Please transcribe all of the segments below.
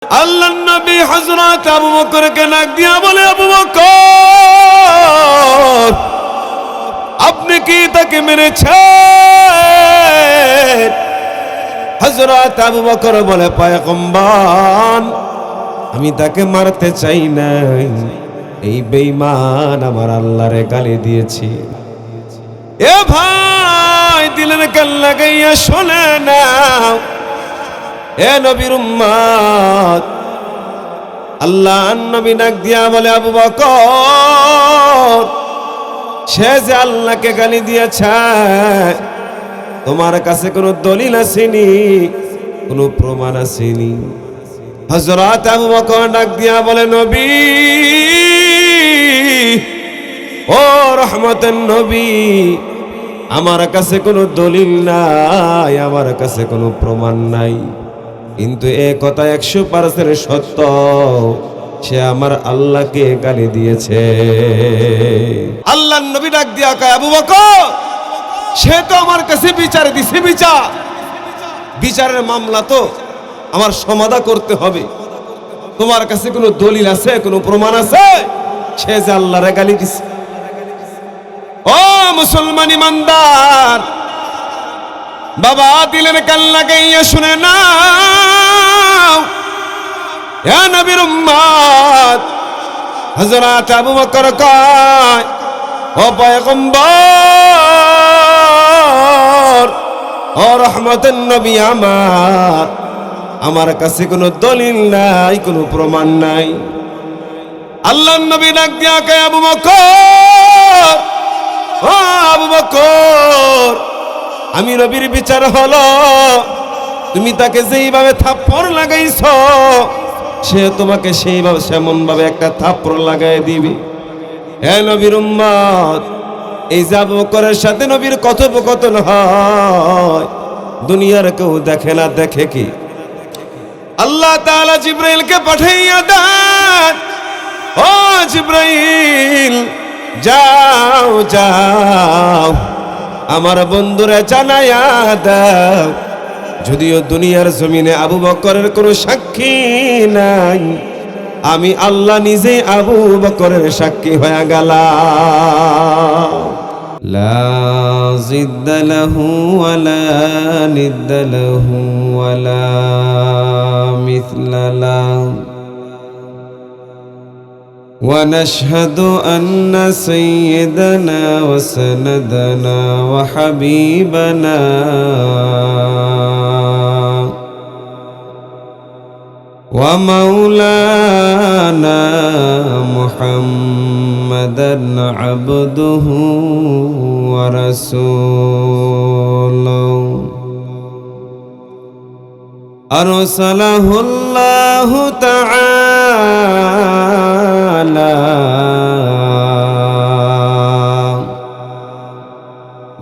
আল্লাহর নবী হযরত আবু বকরকে ডাক দিয়া বলে, আবু বকর, আপনি কি তাকে মেরেছেন? হযরত আবু বকর বলে, পয়গম্বর, আমি তাকে মারতে চাই নাই, এই বেঈমান আমার আল্লাহরে গালি দিয়েছি। এ ভাই, দিলের কান লাগাইয়া শোনে না, এ নবীর উম্মত, আল্লাহর নবী ডাক দিয়া বলে, আবু বকর, সে যে আল্লাহকে গালি দিয়েছে, তোমার কাছে কোনো দলিল আসেনি, কোনো প্রমাণ আসেনি? হযরত আবু বকর ডাক দিয়া বলে, নবী, ও রহমতের নবী, আমার কাছে কোনো দলিল নাই, আমার কাছে কোনো প্রমাণ নাই, কিন্তু এ কথা 100% সত্য, সে আমার আল্লাহকে গালি দিয়েছে। আল্লাহর নবী ডাক দিয়া কয়, আবু বকর, সে তো আমার কাছে বিচার দিছে, বিচারের মামলা তো আমার সমাধান করতে হবে। তোমার কাছে কোনো দলিল আছে, কোনো প্রমাণ আছে সে যে আল্লাহরে গালি দিছে? ও মুসলমান ইমানদার বাবা, দিলের কান লাগাইয়া শুনে নাও, হে নবীর উম্মত, হযরত আবু বকর কয়, ও পয়গম্বর, ও রহমতের নবী আমার কাছে কোনো দলিল নাই, কোনো প্রমাণ নাই। আল্লাহর নবী ডাক দিয়া কয়, আবু বকর, ও আবু বকর, আমি নবীর বিচার হলো, তুমি তাকে যেইভাবে থাপ্পড় লাগাইছো, সে তোমাকে সেইভাবে সেমন ভাবে একটা থাপ্পড় লাগাই দিবে। হে নবীর উম্মত, এই যে আবু বকরের সাথে নবীর কথোপকথন হয়, দুনিয়ার কেউ দেখে না, দেখে কি? আল্লাহ তাআলা জিবরাইলকে পাঠাইয়া দেন, ও জিবরাইল, যাও যাও, আমার বন্ধুরা জানায়া দাও, যদিও দুনিয়ার জমিনে আবু বকরের কোনো সাক্ষী নাই, আমি আল্লাহ নিজে আবু বকরের সাক্ষী হয়ে গেলাম। লা জিদ্দা লাহু ওয়ালা নিদ্দা লাহু ওয়ালা মিথলা লাহু ونشهد أن سيدنا وسندنا وحبيبنا ومولانا محمدا عبده ورسوله أرسله الله تعالى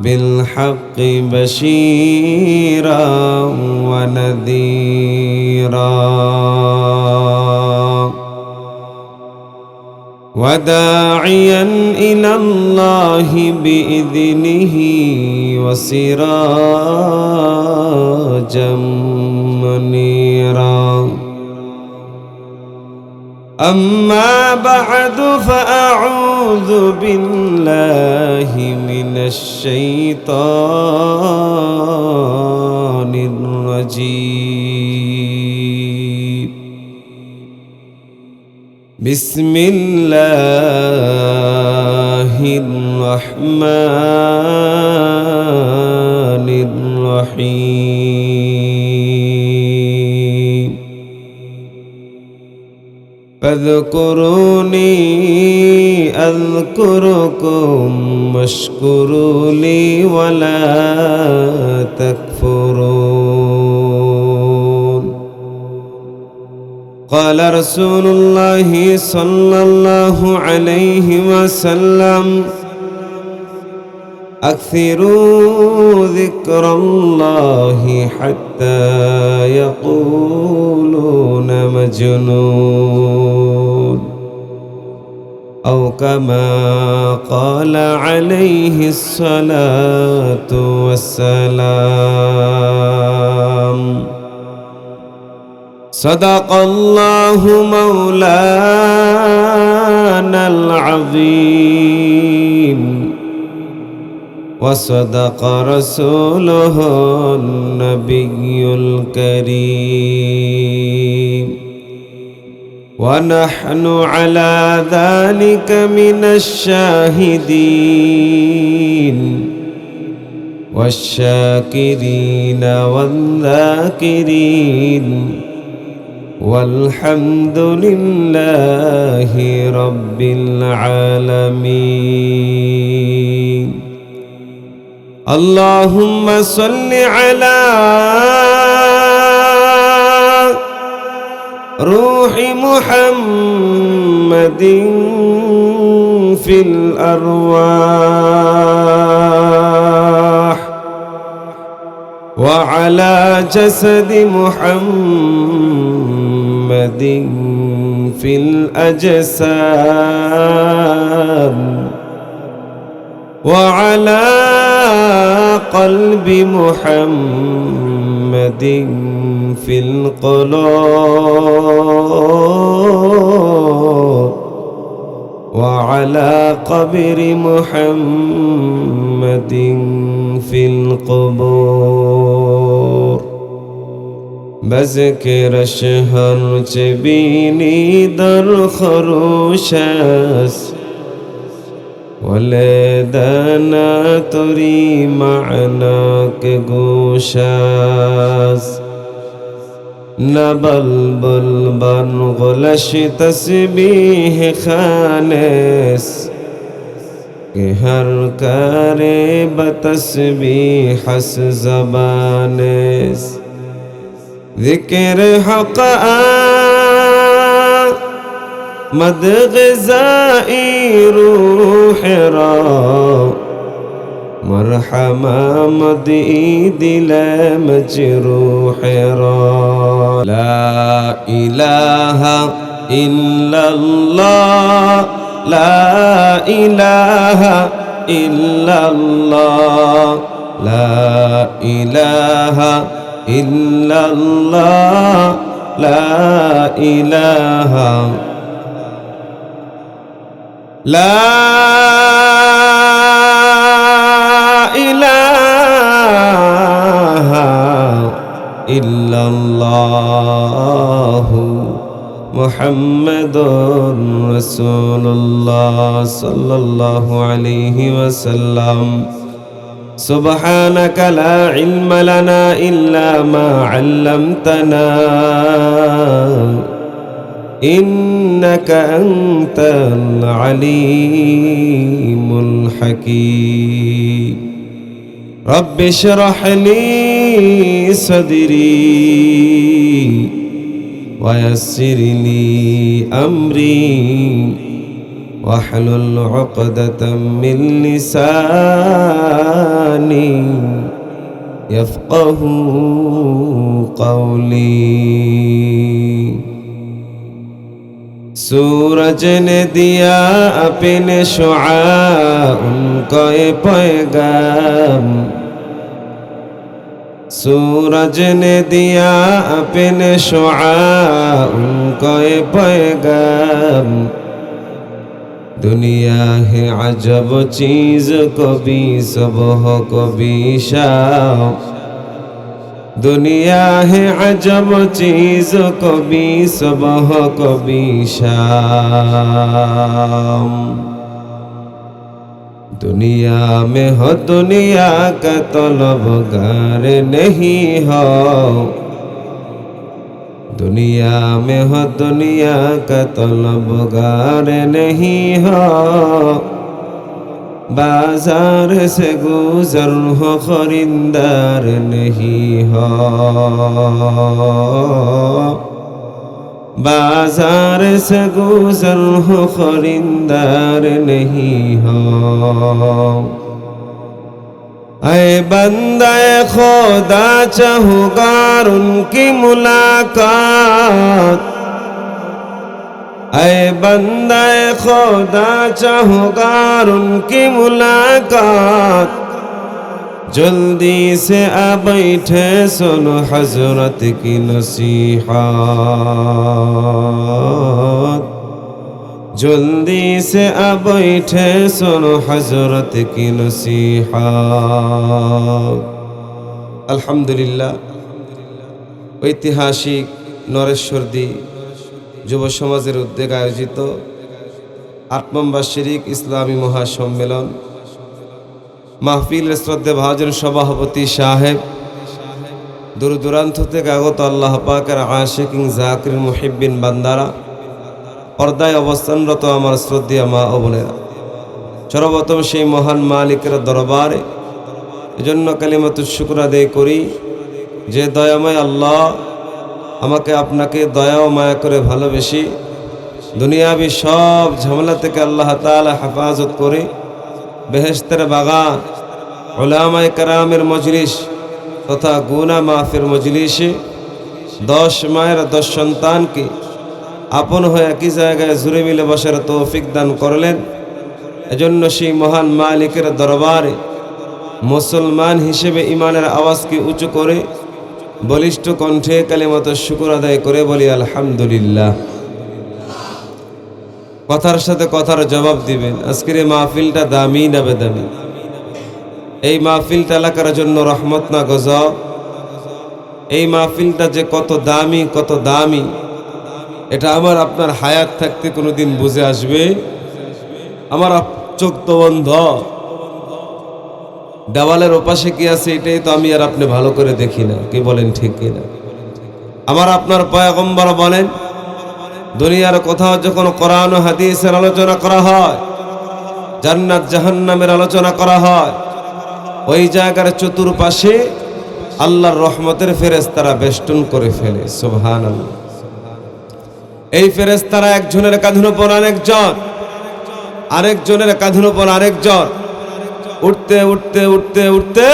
بالحق بشيرا ونذيرا وداعيا إلى الله بإذنه وسراجا منيرا. أما بعد فأعوذ بالله من الشيطان الرجيم. بسم الله الرحمن الرحيم. فاذكروني أذكركم واشكروا لي ولا تكفرون. قال رسول الله صلى الله عليه وسلم: أكثروا ذكر الله حتى يقولون مجنون، أو كما قال عليه الصلاة والسلام. صدق الله مولانا العظيم وصدق رسوله النبي الكريم ونحن على ذلك من الشاهدين والشاكرين والذاكرين والحمد لله رب العالمين اللهم صل على روح محمد في الأرواح وعلى جسد محمد في الأجسام وعلى قلب محمد في القلوب وعلى قبر محمد في القبور بذكر الشهر جبيني در خروشاس ولدانا تري معناك گوشاس نبلبل بنغلش تسبیح خانس کہ ہر کارے بتسبیح حس زبانس ذکر حق مد غذائی روح را مرحمہ مدعی دل مجروح را لا الہ الا اللہ لا الہ الا اللہ لا الہ الا اللہ لا الہ لا إله إلا الله محمد رسول الله صلى الله عليه وسلم سبحانك لا علم لنا إلا ما علمتنا إنك أنت العليم الحكيم رب اشرح لي صدري ويسر لي أمري واحلل عقدة من لساني يفقه قولي सूरज ने दिया अपने शुआ उनको ये पैगाम सूरज ने दिया अपने शुआ उनको ये पैगाम दुनिया है अजब चीज कभी सुबह कभी शाम दुनिया है अजब चीज कभी सुबह कभी शाम दुनिया में हो दुनिया का तलबगार नहीं हो दुनिया में हो दुनिया का तलबगार नहीं हो बाजार से गुजर हो खरीदार नहीं हो बाजार से गुजर हो खरीदार नहीं हो ऐ बंदा खुदा चाहूगार उनकी मुलाकात ऐ बंदा खुदा चाहूगार उनकी मुलाकात जल्दी से आ बैठे सुनो हजरत की नसीहत, जल्दी से आ बैठे सुनो हजरत की नसीहत। अल्हम्दुलिल्लाह ঐতিহাসিক নরেশ্বরদী যুব সমাজের উদ্যোগে আয়োজিত ৮ বার্ষিক ইসলামী মহাসম্মেলন মাহফিলের শ্রদ্ধেয় ভাজন সভাপতি সাহেব, দূর দূরান্ত থেকে আগত আল্লাহ পাকের আশিকিন জাকিরিন মুহিব্বিন বান্দারা, পর্দায় অবস্থানরত আমার শ্রদ্ধেয় মা ও বোনেরা, সর্বপ্রথম সেই মহান মালিকের দরবারে এজন্য কালিমাতুশ শুকর আদায় করি যে দয়াময় আল্লাহ আমাকে আপনাকে দয়া ও মায়া করে ভালোবেসে দুনিয়াবি সব ঝামেলা থেকে আল্লাহ তাআলা হেফাজত করে বেহেশতের বাগান উলামায়ে কেরামের মজলিস তথা গুনাহ মাফের মজলিসে 10 মায়ের 10 সন্তানকে আপন হয়ে একই জায়গায় জুড়ে মিলে বসার তৌফিক দান করলেন। এজন্য সেই মহান মালিকের দরবারে মুসলমান হিসেবে ইমানের আওয়াজকে উঁচু করে বলিষ্ঠ কণ্ঠে কালিমাতুশ শুকর আদায় করে বলি আলহামদুলিল্লাহ। কথার সাথে কথার জবাব দিবেন। আজকের এই মাহফিলটা দামি না বেদামি? এই মাহফিলটা এলাকার জন্য রহমত না গজব? এই মাহফিলটা যে কত দামি এটা আমার আপনার হায়াত থাকতে কোনোদিন বুঝে আসবে? আমার চোখ তো বন্ধ, দেওয়ালের ওপাশে কি আছে এটাই তো আমি আর আপনি ভালো করে দেখি না। কি বলেন ঠিক কিনা? আমার আপনার পয়গম্বর বলেন, দুনিয়ার কোথাও যখন কোরআন ও হাদিসের আলোচনা করা হয়, জান্নাত জাহান্নামের আলোচনা করা হয়, ওই জায়গার চতুর্পাশে আল্লাহর রহমতের ফেরেশতারা বেষ্টন করে ফেলে। সুবহানাল্লাহ। এই ফেরেশতারা একজনের কাঁধের উপর আরেকজন, আরেকজনের কাঁধের উপর আরেকজন, উঠতে উঠতে উঠতে উঠতে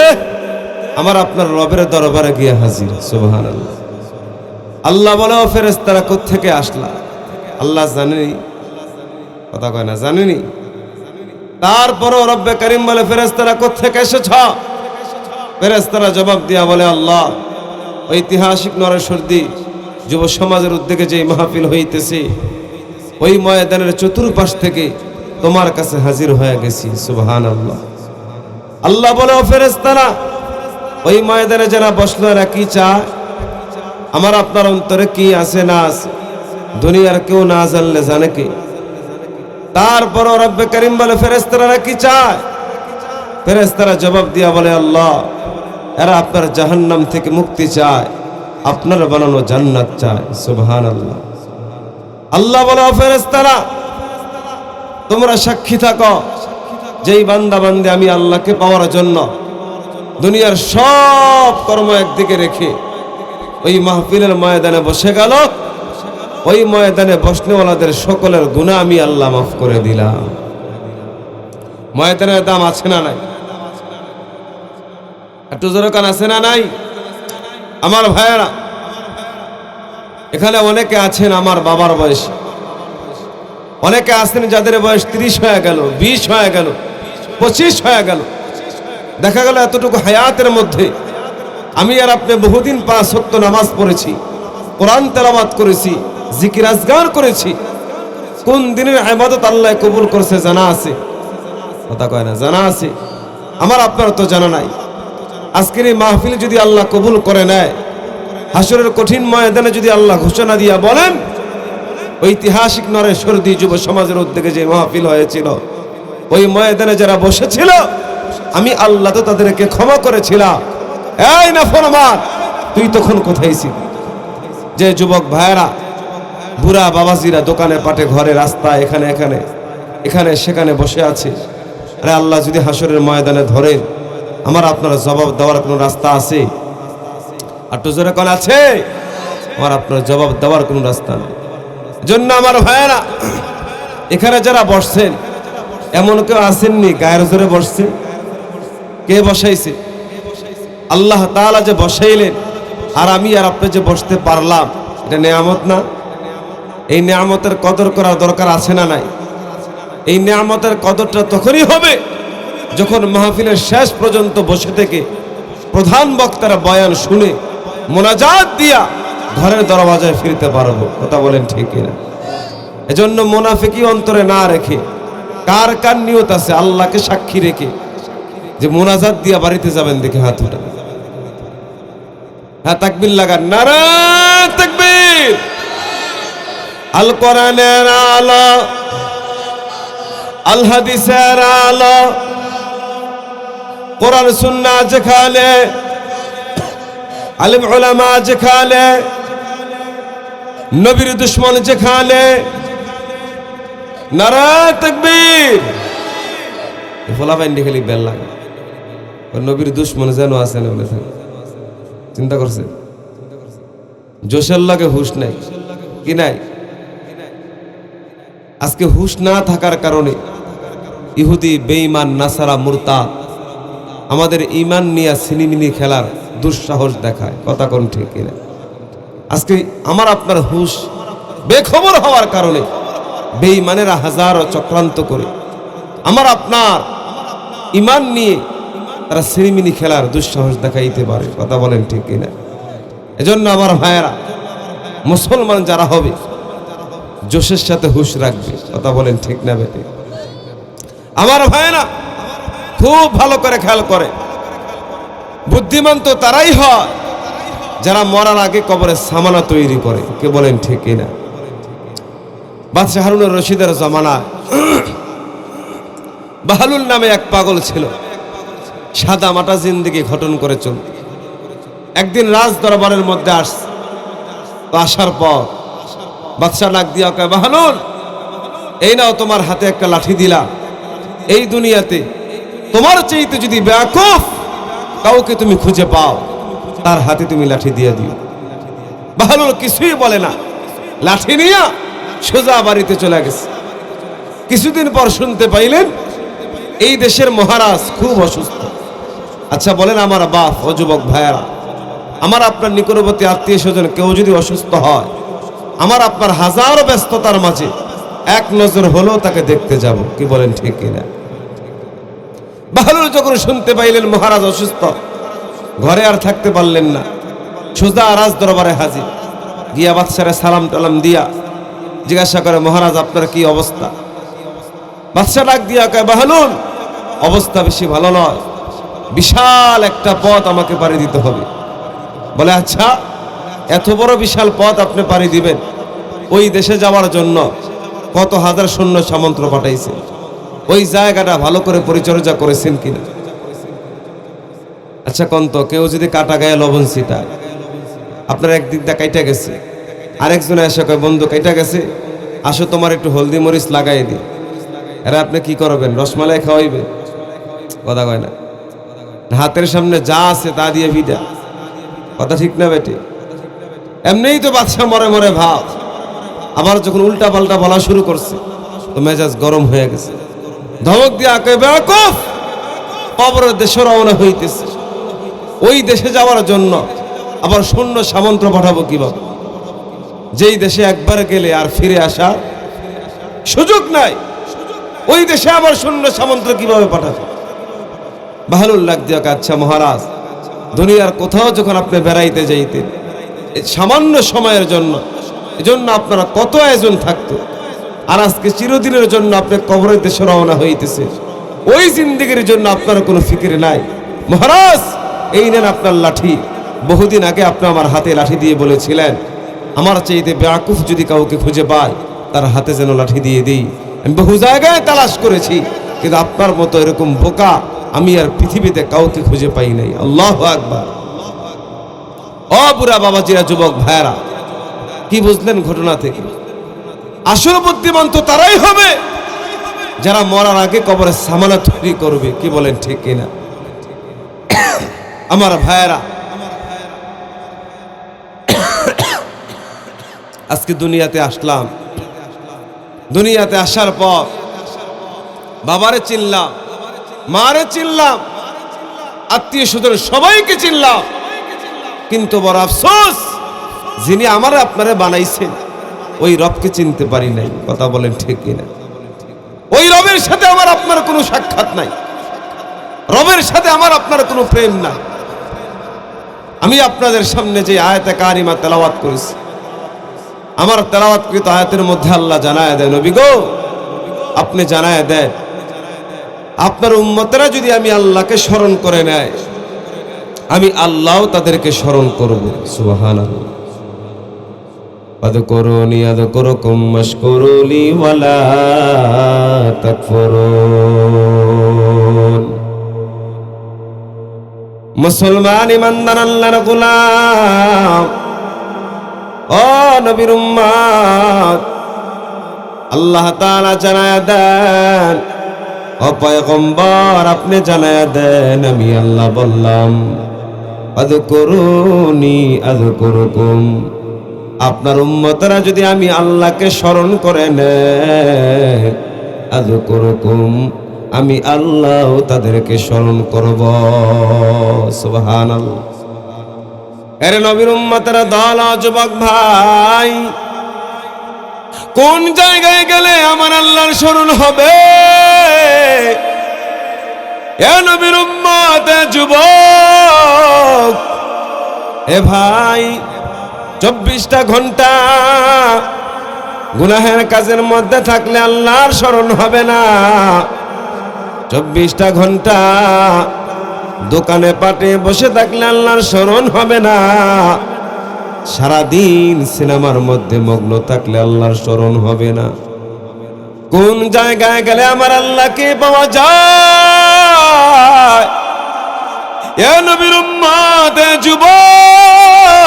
আমার আপনার রবের দরবারে গিয়ে হাজির। সুবহানাল্লাহ। আল্লাহ বলে, ও ফেরেশতারা কোত্থেকে আসলা? আল্লাহ জানেনি, কথা কয় না, জানেনি। তারপরও রব্বে করিম বলে, ফেরেশতারা কোত্থেকে এসেছ? ফেরেশতারা জবাব দিয়া বলে, আল্লাহ ঐতিহাসিক নরেশ্বরদী যুব সমাজের উদ্যোগে যে মাহফিল হইতেছে ওই ময়দানের চতুর্পাশ থেকে তোমার কাছে হাজির হয়ে গেছি। সুবহানাল্লাহ। আল্লাহ বলে, ও ফেরেশতারা ওই ময়দানে যারা বসলো এরা কি চায়? আমার আপনার অন্তরে কি আছে না আছে দুনিয়ার কেউ না জানলে জানে কি? তারপর রব্বে করিম বলে, ফেরেশতারা কি চায়? ফেরেশতারা জবাব দিয়া বলে, আল্লাহ এরা আপনার জাহান্নাম থেকে মুক্তি চায়, আপনার বানানো জান্নাত চায়। সুবহানাল্লাহ। আল্লাহ বলে, ও ফেরেশতারা তোমরা সাক্ষী থাকো, যেই বান্দা বান্দে আমি আল্লাহকে পাওয়ার জন্য দুনিয়ার সব কর্ম একদিকে রেখে ওই মাহফিলের ময়দানে বসে গেল, ওই ময়দানে বসনেওয়ালাদের সকলের গুনাহ আমি আল্লাহ মাফ করে দিলাম। ময়দানের দাম আছে না নাই? একটু জোরে কান আছে না নাই? আমার ভাইয়েরা, এখানে অনেকে আছেন আমার বাবার বয়সী, অনেকে আছেন যাদের বয়স 30 হয়ে গেল, 20 হয়ে গেল, 25 হয়ে গেল। দেখা গেল এতটুকু হায়াতের মধ্যে আমি আর আপনি বহুদিন 5 ওয়াক্ত নামাজ পড়েছি, কোরআন তেলাওয়াত করেছি, জিকির আজগার করেছি। কোন দিনের ইবাদত আল্লাহ কবুল করেছে জানা আছে? কথা কয় না, জানা আছে? আমার আপনার তো জানা নাই। আজকের এই মাহফিল যদি আল্লাহ কবুল করে নেয়, হাসরের কঠিন ময়দানে যদি আল্লাহ ঘোষণা দিয়া বলেন, ঐতিহাসিক নরেশ্বরদী যুব সমাজের উদ্যোগে যে মাহফিল হয়েছিল ওই ময়দানে যারা বসেছিল আমি আল্লাহ তো তাদেরকে ক্ষমা করেছিলাম। এই নাফরমান, তুই তখন কোথায় ছিলি? যে যুবক ভাইয়েরা, বুড়া বাবাজিরা দোকানে পাটে ঘরে রাস্তায় এখানে এখানে এখানে সেখানে বসে আছে, আরে আল্লাহ যদি হাসরের ময়দানে ধরেন, আমার আপনার জবাব দেওয়ার কোনো রাস্তা আছে? আর তো জোরে কোন আছে? আমার আপনার জবাব দেওয়ার কোনো রাস্তা নেই। জন্য আমার ভাইয়েরা, এখানে যারা বসছেন এমন কেউ আসেননি গায়ের জোরে বসছে? কে বসাইছে? আল্লাহ তাআলা যে বসাইলেন, আর আমি আর আপনি যে বসতে পারলাম, এটা নেয়ামত না? এই নেয়ামতের কদর করার দরকার আছে না নাই? এই নেয়ামতের কদরটা তখনই হবে যখন মাহফিলের শেষ পর্যন্ত বসে থেকে প্রধান বক্তারা বয়ান শুনে মোনাজাত দিয়া ঘরের দরওয়াজায় ফিরতে পারবো। কথা বলেন ঠিক কিনা? এজন্য মুনাফিকি অন্তরে না রেখে কার কার নিয়ত আছে আল্লাহকে সাক্ষী রেখে যে মোনাজাত দিয়া বাড়িতে যাবেন দেখে হাত উঠান। হ্যাঁ, তাকবীর লাগান, নারা তাকবীর। আল কোরআনের আলো, আল হাদিসের আলো, কোরআন সুন্নাহ যেখানে, আলেম উলামা যেখানে, নবীর দুশ্মন যেখানে, নারা তাকবীর। ফলা বাইন্ডি খালি বেল লাগে, নবীর দুশ্মন যেন আছে না বলে থাকে। চিন্তা করছে জোশের লাগে হুশ নাই কি নাই? আজকে হুশ না থাকার কারণে ইহুদি, বেঈমান, নাসারা, মুরতাদ আমাদের ঈমান নিয়ে সিনিমিনি খেলার দুঃসাহস দেখায়। কথা কোন ঠিক কিনা? আজকে আমার আপনার হুশ বেখবর হওয়ার কারণে বেঈমানেরা হাজারো চক্রান্ত করে আমার আপনার ঈমান নিয়ে তারা সিনিমিনি খেলার দুঃসাহস দেখাইতে পারে। কথা বলেন ঠিক কিনা? এজন্য আমার ভাইয়েরা, মুসলমান যারা হবে জোশের সাথে হুশ রাখবে। কথা বলেন ঠিক না বেটে? আমার ভাইয়েরা খুব ভালো করে খেয়াল করে, বুদ্ধিমান তো তারাই হয় যারা মরার আগে কবরে সামানা তৈরি করে। কে বলেন ঠিক কিনা? বাদশাহ হারুনুর রশিদের জমানায় বাহলুল নামে এক পাগল ছিল, সাদা মাটা জিন্দেগি ঘটন করে চল। একদিন রাজ দরবারের মধ্যে আসার পর বাদশাহ ডাক দিয়া কয়, বাহলুল, এই নাও তোমার হাতে একটা লাঠি দিলাম। এই দুনিয়াতে তোমার চাইতে যদি বেয়াকুফ কাউকে তুমি খুঁজে পাও, তার হাতে তুমি লাঠি দিয়ে দিও। বাহলুল কিছুই বলে না, লাঠি নিয়ে সোজা বাড়িতে চলে গেছে। কিছুদিন পর শুনতে পাইলেন এই দেশের মহারাজ খুব অসুস্থ। আচ্ছা বলেন আমার বাপ ও যুবক ভাইয়েরা, আমার আপনার নিকটবর্তী আত্মীয় স্বজন কেউ যদি অসুস্থ হয়, আমার আপনার হাজারো ব্যস্ততার মাঝে এক নজর হলেও তাকে দেখতে যাব। কি বলেন ঠিক কিনা? বাহলুল যখন শুনতে পাইলেন মহারাজ অসুস্থ, ঘরে আর থাকতে পারলেন না, সোজা রাজ দরবারে হাজির। গিয়া বাদশারে সালাম টালাম দিয়া জিজ্ঞাসা করে, মহারাজ আপনার কি অবস্থা? বাদশাহ ডাক দিয়া কয়, বাহলুল, অবস্থা বেশি ভালো নয়, বিশাল একটা পথ আমাকে পাড়ি দিতে হবে। বলে, আচ্ছা এত বড় বিশাল পথ আপনি পাড়ি দিবেন? ওই দেশে যাওয়ার জন্য কত হাজার সৈন্য সামন্ত পাঠাইছে, ওই জায়গাটা ভালো করে পরিচর্যা করেছেন কিনা? আচ্ছা কন্ত কেউ যদি কাটা গায়ে লবণ ছিটায়, আপনার একদিক দিয়ে কাইটা গেছে, আরেকজনে এসে কয়, বন্ধু কাইটা গেছে, আসো তোমার একটু হলদি মরিচ লাগাই দিই। এরা আপনি কি করবেন? রসমালাই খাওয়াইবে? কথা কয় না, হাতের সামনে যা আছে তা দিয়ে ভিডা। কথা ঠিক না বেটি? এমনিই তো বাদশা মরে মরে ভাব, আবার যখন উল্টা পাল্টা বলা শুরু করছে তো মেজাজ গরম হয়ে গেছে। ধমক দিয়ে কয়, বেয়াকুফ, কবরের দেশে রওনা হইতেছে, ওই দেশে যাওয়ার জন্য আবার সৈন্য সামন্ত পাঠাবো কিভাবে? যেই দেশে একবার গেলে আর ফিরে আসার সুযোগ নাই, ওই দেশে আবার সৈন্য সামন্ত কিভাবে পাঠাবো? বাহলুল লাগ দিয়া, আচ্ছা মহারাজ, দুনিয়ার কোথাও যখন আপনি বেড়াইতে যাইতেন সামান্য সময়ের জন্য, এজন্য আপনারা কত আয়োজন থাকতো, আর আজকে চিরদিনের জন্য আপনি কবরের দেশে রওনা হইতেছে, ওই জিন্দেগির জন্য আপনার কোনো ফিকির নাই। মহারাজ এই নেন আপনার লাঠি, বহুদিন আগে আপনি আমার হাতে লাঠি দিয়ে বলেছিলেন আমার চাইতে বেয়াকুফ যদি কাউকে খুঁজে পায় তার হাতে যেন লাঠি দিয়ে দিই। আমি বহু জায়গায় তালাশ করেছি, কিন্তু আপনার মতো এরকম বোকা আমি আর পৃথিবীতে কাউকে খুঁজে পাই নাই। আল্লাহু আকবার। ও বুড়া বাবাজিরা, যুবক ভাইরা, কি বুঝলেন ঘটনা থেকে? আসল বুদ্ধিমান তো তারাই হবে যারা মরার আগে কবরে সামানা তৈরি করবে। কি বলেন ঠিক কিনা? আমার ভাইয়েরা, আজকে দুনিয়াতে আসলাম, দুনিয়াতে আসার পর বাবারে চিনলাম, মারে চিনলাম, আত্মীয় স্বজন সবাইকে চিনলাম, কিন্তু বড় আফসোস যিনি আমার আপনারে বানাইছেন ওই রবকে চিনতে পারি নাই। কথা বলেন ঠিক কিনা? ওই রবের সাথে আমার আপনার কোনো সাক্ষাৎ নাই। রবের সাথে আমার আপনার কোনো প্রেম নাই। আমি আপনাদের সামনে যে আয়াতে কারিমা তেলাওয়াত করেছি, আমার তেলাওয়াতকৃত আয়াতের মধ্যে আল্লাহ জানায় দেয়, নবী গো আপনি জানায় দেন আপনার উম্মতেরা যদি আমি আল্লাহকে স্মরণ করে নেয়, আমি আল্লাহও তাদেরকে স্মরণ করব। সুবহানাল্লাহ। আযকুরুনি আযকুরুকুম ওয়াশকুরুলি ওয়ালা তাকফুরুন। মুসলমান ইমানদার আল্লাহর গোলাম, ও নবীর উম্মত, আল্লাহ তাআলা জানায়া দেন, ও পয়গম্বর আপনি জানায়া দেন আমি আল্লাহ বললাম আযকুরুনি আযকুরুকুম, আপনার উম্মতরা যদি আমি আল্লাহকে স্মরণ করে নেয়, আযকুরুকুম আমি আল্লাহ তাদেরকে স্মরণ করব। সুবহানাল্লাহ। এর নবীর উম্মতেরা দল যুবক ভাই, কোন জায়গায় গেলে আমার আল্লাহর স্মরণ হবে? এ নবীর উম্মত যুবক, এ ভাই 24টা ঘন্টা গুনাহের কাজের মধ্যে থাকলে আল্লাহর স্মরণ হবে না। 24টা ঘন্টা দোকানে পাটে বসে থাকলে আল্লাহর স্মরণ হবে না। সারাদিন সিনেমার মধ্যে মগ্ন থাকলে আল্লাহর স্মরণ হবে না। কোন জায়গায় গেলে আমার আল্লাহকে পাওয়া যায়? এ নবীর উম্মত যুবক,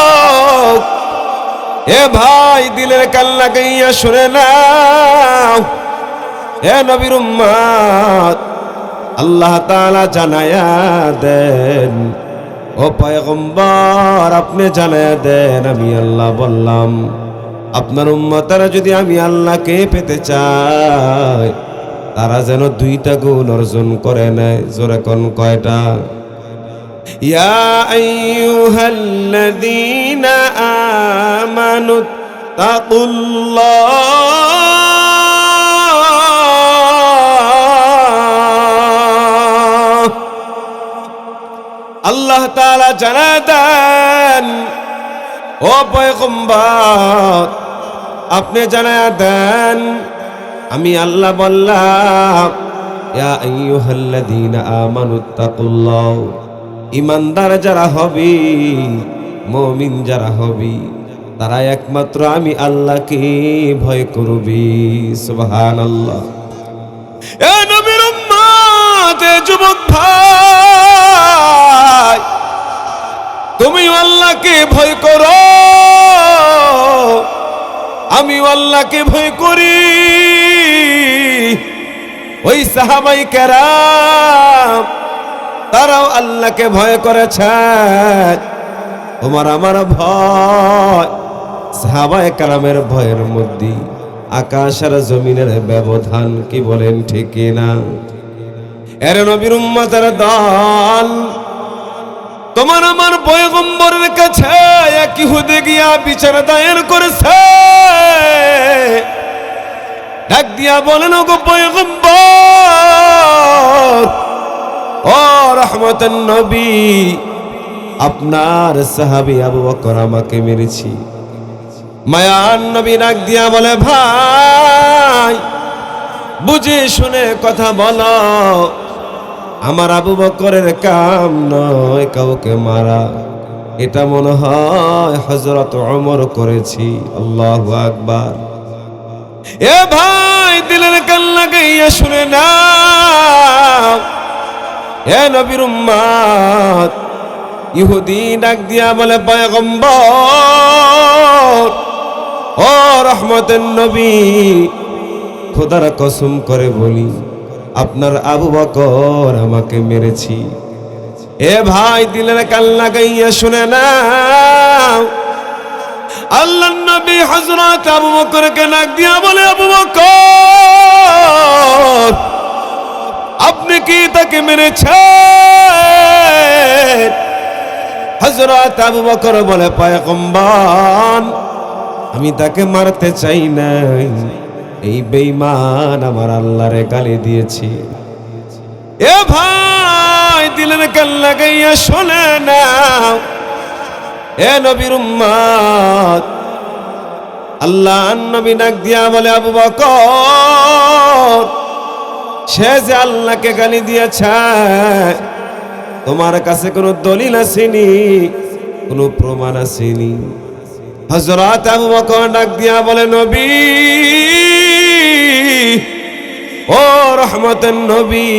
এ ভাই দিলের কান লাগাইয়া শুনে নাও, এ নবীর উম্মত আল্লাহ তাআলা জানায়া দেন, ও পয়গম্বর আপনি জানায়া দেন আমি আল্লাহ বললাম আপনার উম্মতরা যদি আমি আল্লাহকে পেতে চায়, তারা যেন 2টা গুণ অর্জন করে নেয়। জোরে কোন কয়টা? ইয়া আইয়ুহাল্লাযীনা আমানু তাকুল্লাহ। আল্লাহ তাআলা জানায় দেন, ও পয়গম্বর আপনি জানায় দেন আমি আল্লাহ বললাম ইয়া আইয়ুহাল্লাযীনা আমানু তাকুল্লাহ, ইমানদার যারা হবি, মুমিন যারা হবি, তারা একমাত্র আমি আল্লাহকে ভয় করবি। সুবহানাল্লাহ। এ নবীর উম্মত যুবক ভাই, তুমি আল্লাহকে ভয় করো, আমি আল্লাহকে ভয় করি। ওই সাহাবায়ে কেরাম তারাও আল্লাহকে ভয় করেছেন। তোমার আমার ভয়, সাহাবায়ে কেরামের ভয়ের মধ্যে আকাশ আর জমিনের ব্যবধান, কি বলেন ঠিক না? এর নবীর উম্মতের দল, তোমার আমার পয়গম্বরের কাছে এক ইহুদি গিয়া বিচার দায়ের করেছে। ডাক দিয়া বলেন, ওগো পয়গম্বর, ও রহমতের নবী, আপনার সাহাবী আবু বকর আমাকে মেরেছি। মায়ান নবী ডাক দিয়া বলে, ভাই বুঝে শুনে কথা বলো, আমার আবু বকরের কাম নয় কাউকে মারা, এটা মনে হয় হযরত ওমর করেছি। আল্লাহু আকবার। এ ভাই দিলের কান লাগাইয়া শুনে নাও, এ নবীর উম্মত, ইহুদি ডাক দিয়া বলে, পয়গম্বর, ও রহমতের নবী, খোদার কসম করে বলি আপনার আবু বকর আমাকে মেরেছি। এ ভাই দিলের কান লাগাইয়া শুনে নাও, আল্লাহর নবী হযরত আবু বকরকে ডাক দিয়া বলে, আবু বকর আপনি কি তাকে মেরেছেন? হযরত আবু বকর বলে, পয়গম্বর আমি তাকে মারতে চাই নাই, এই বেঈমান আমার আল্লাহরে গালি দিয়েছি। এ ভাই দিলের কান লাগাইয়া শোনে নাও এ নবীর উম্মত আল্লাহ নবী ডাক দিয়া বলে আবু বকর সে যে আল্লাহকে গালি দিয়েছে তোমার কাছে কোনো দলিল আসেনি কোনো প্রমাণ আসেনি হযরত আবু বকর ডাক দিয়া বলে নবী ও রহমতের নবী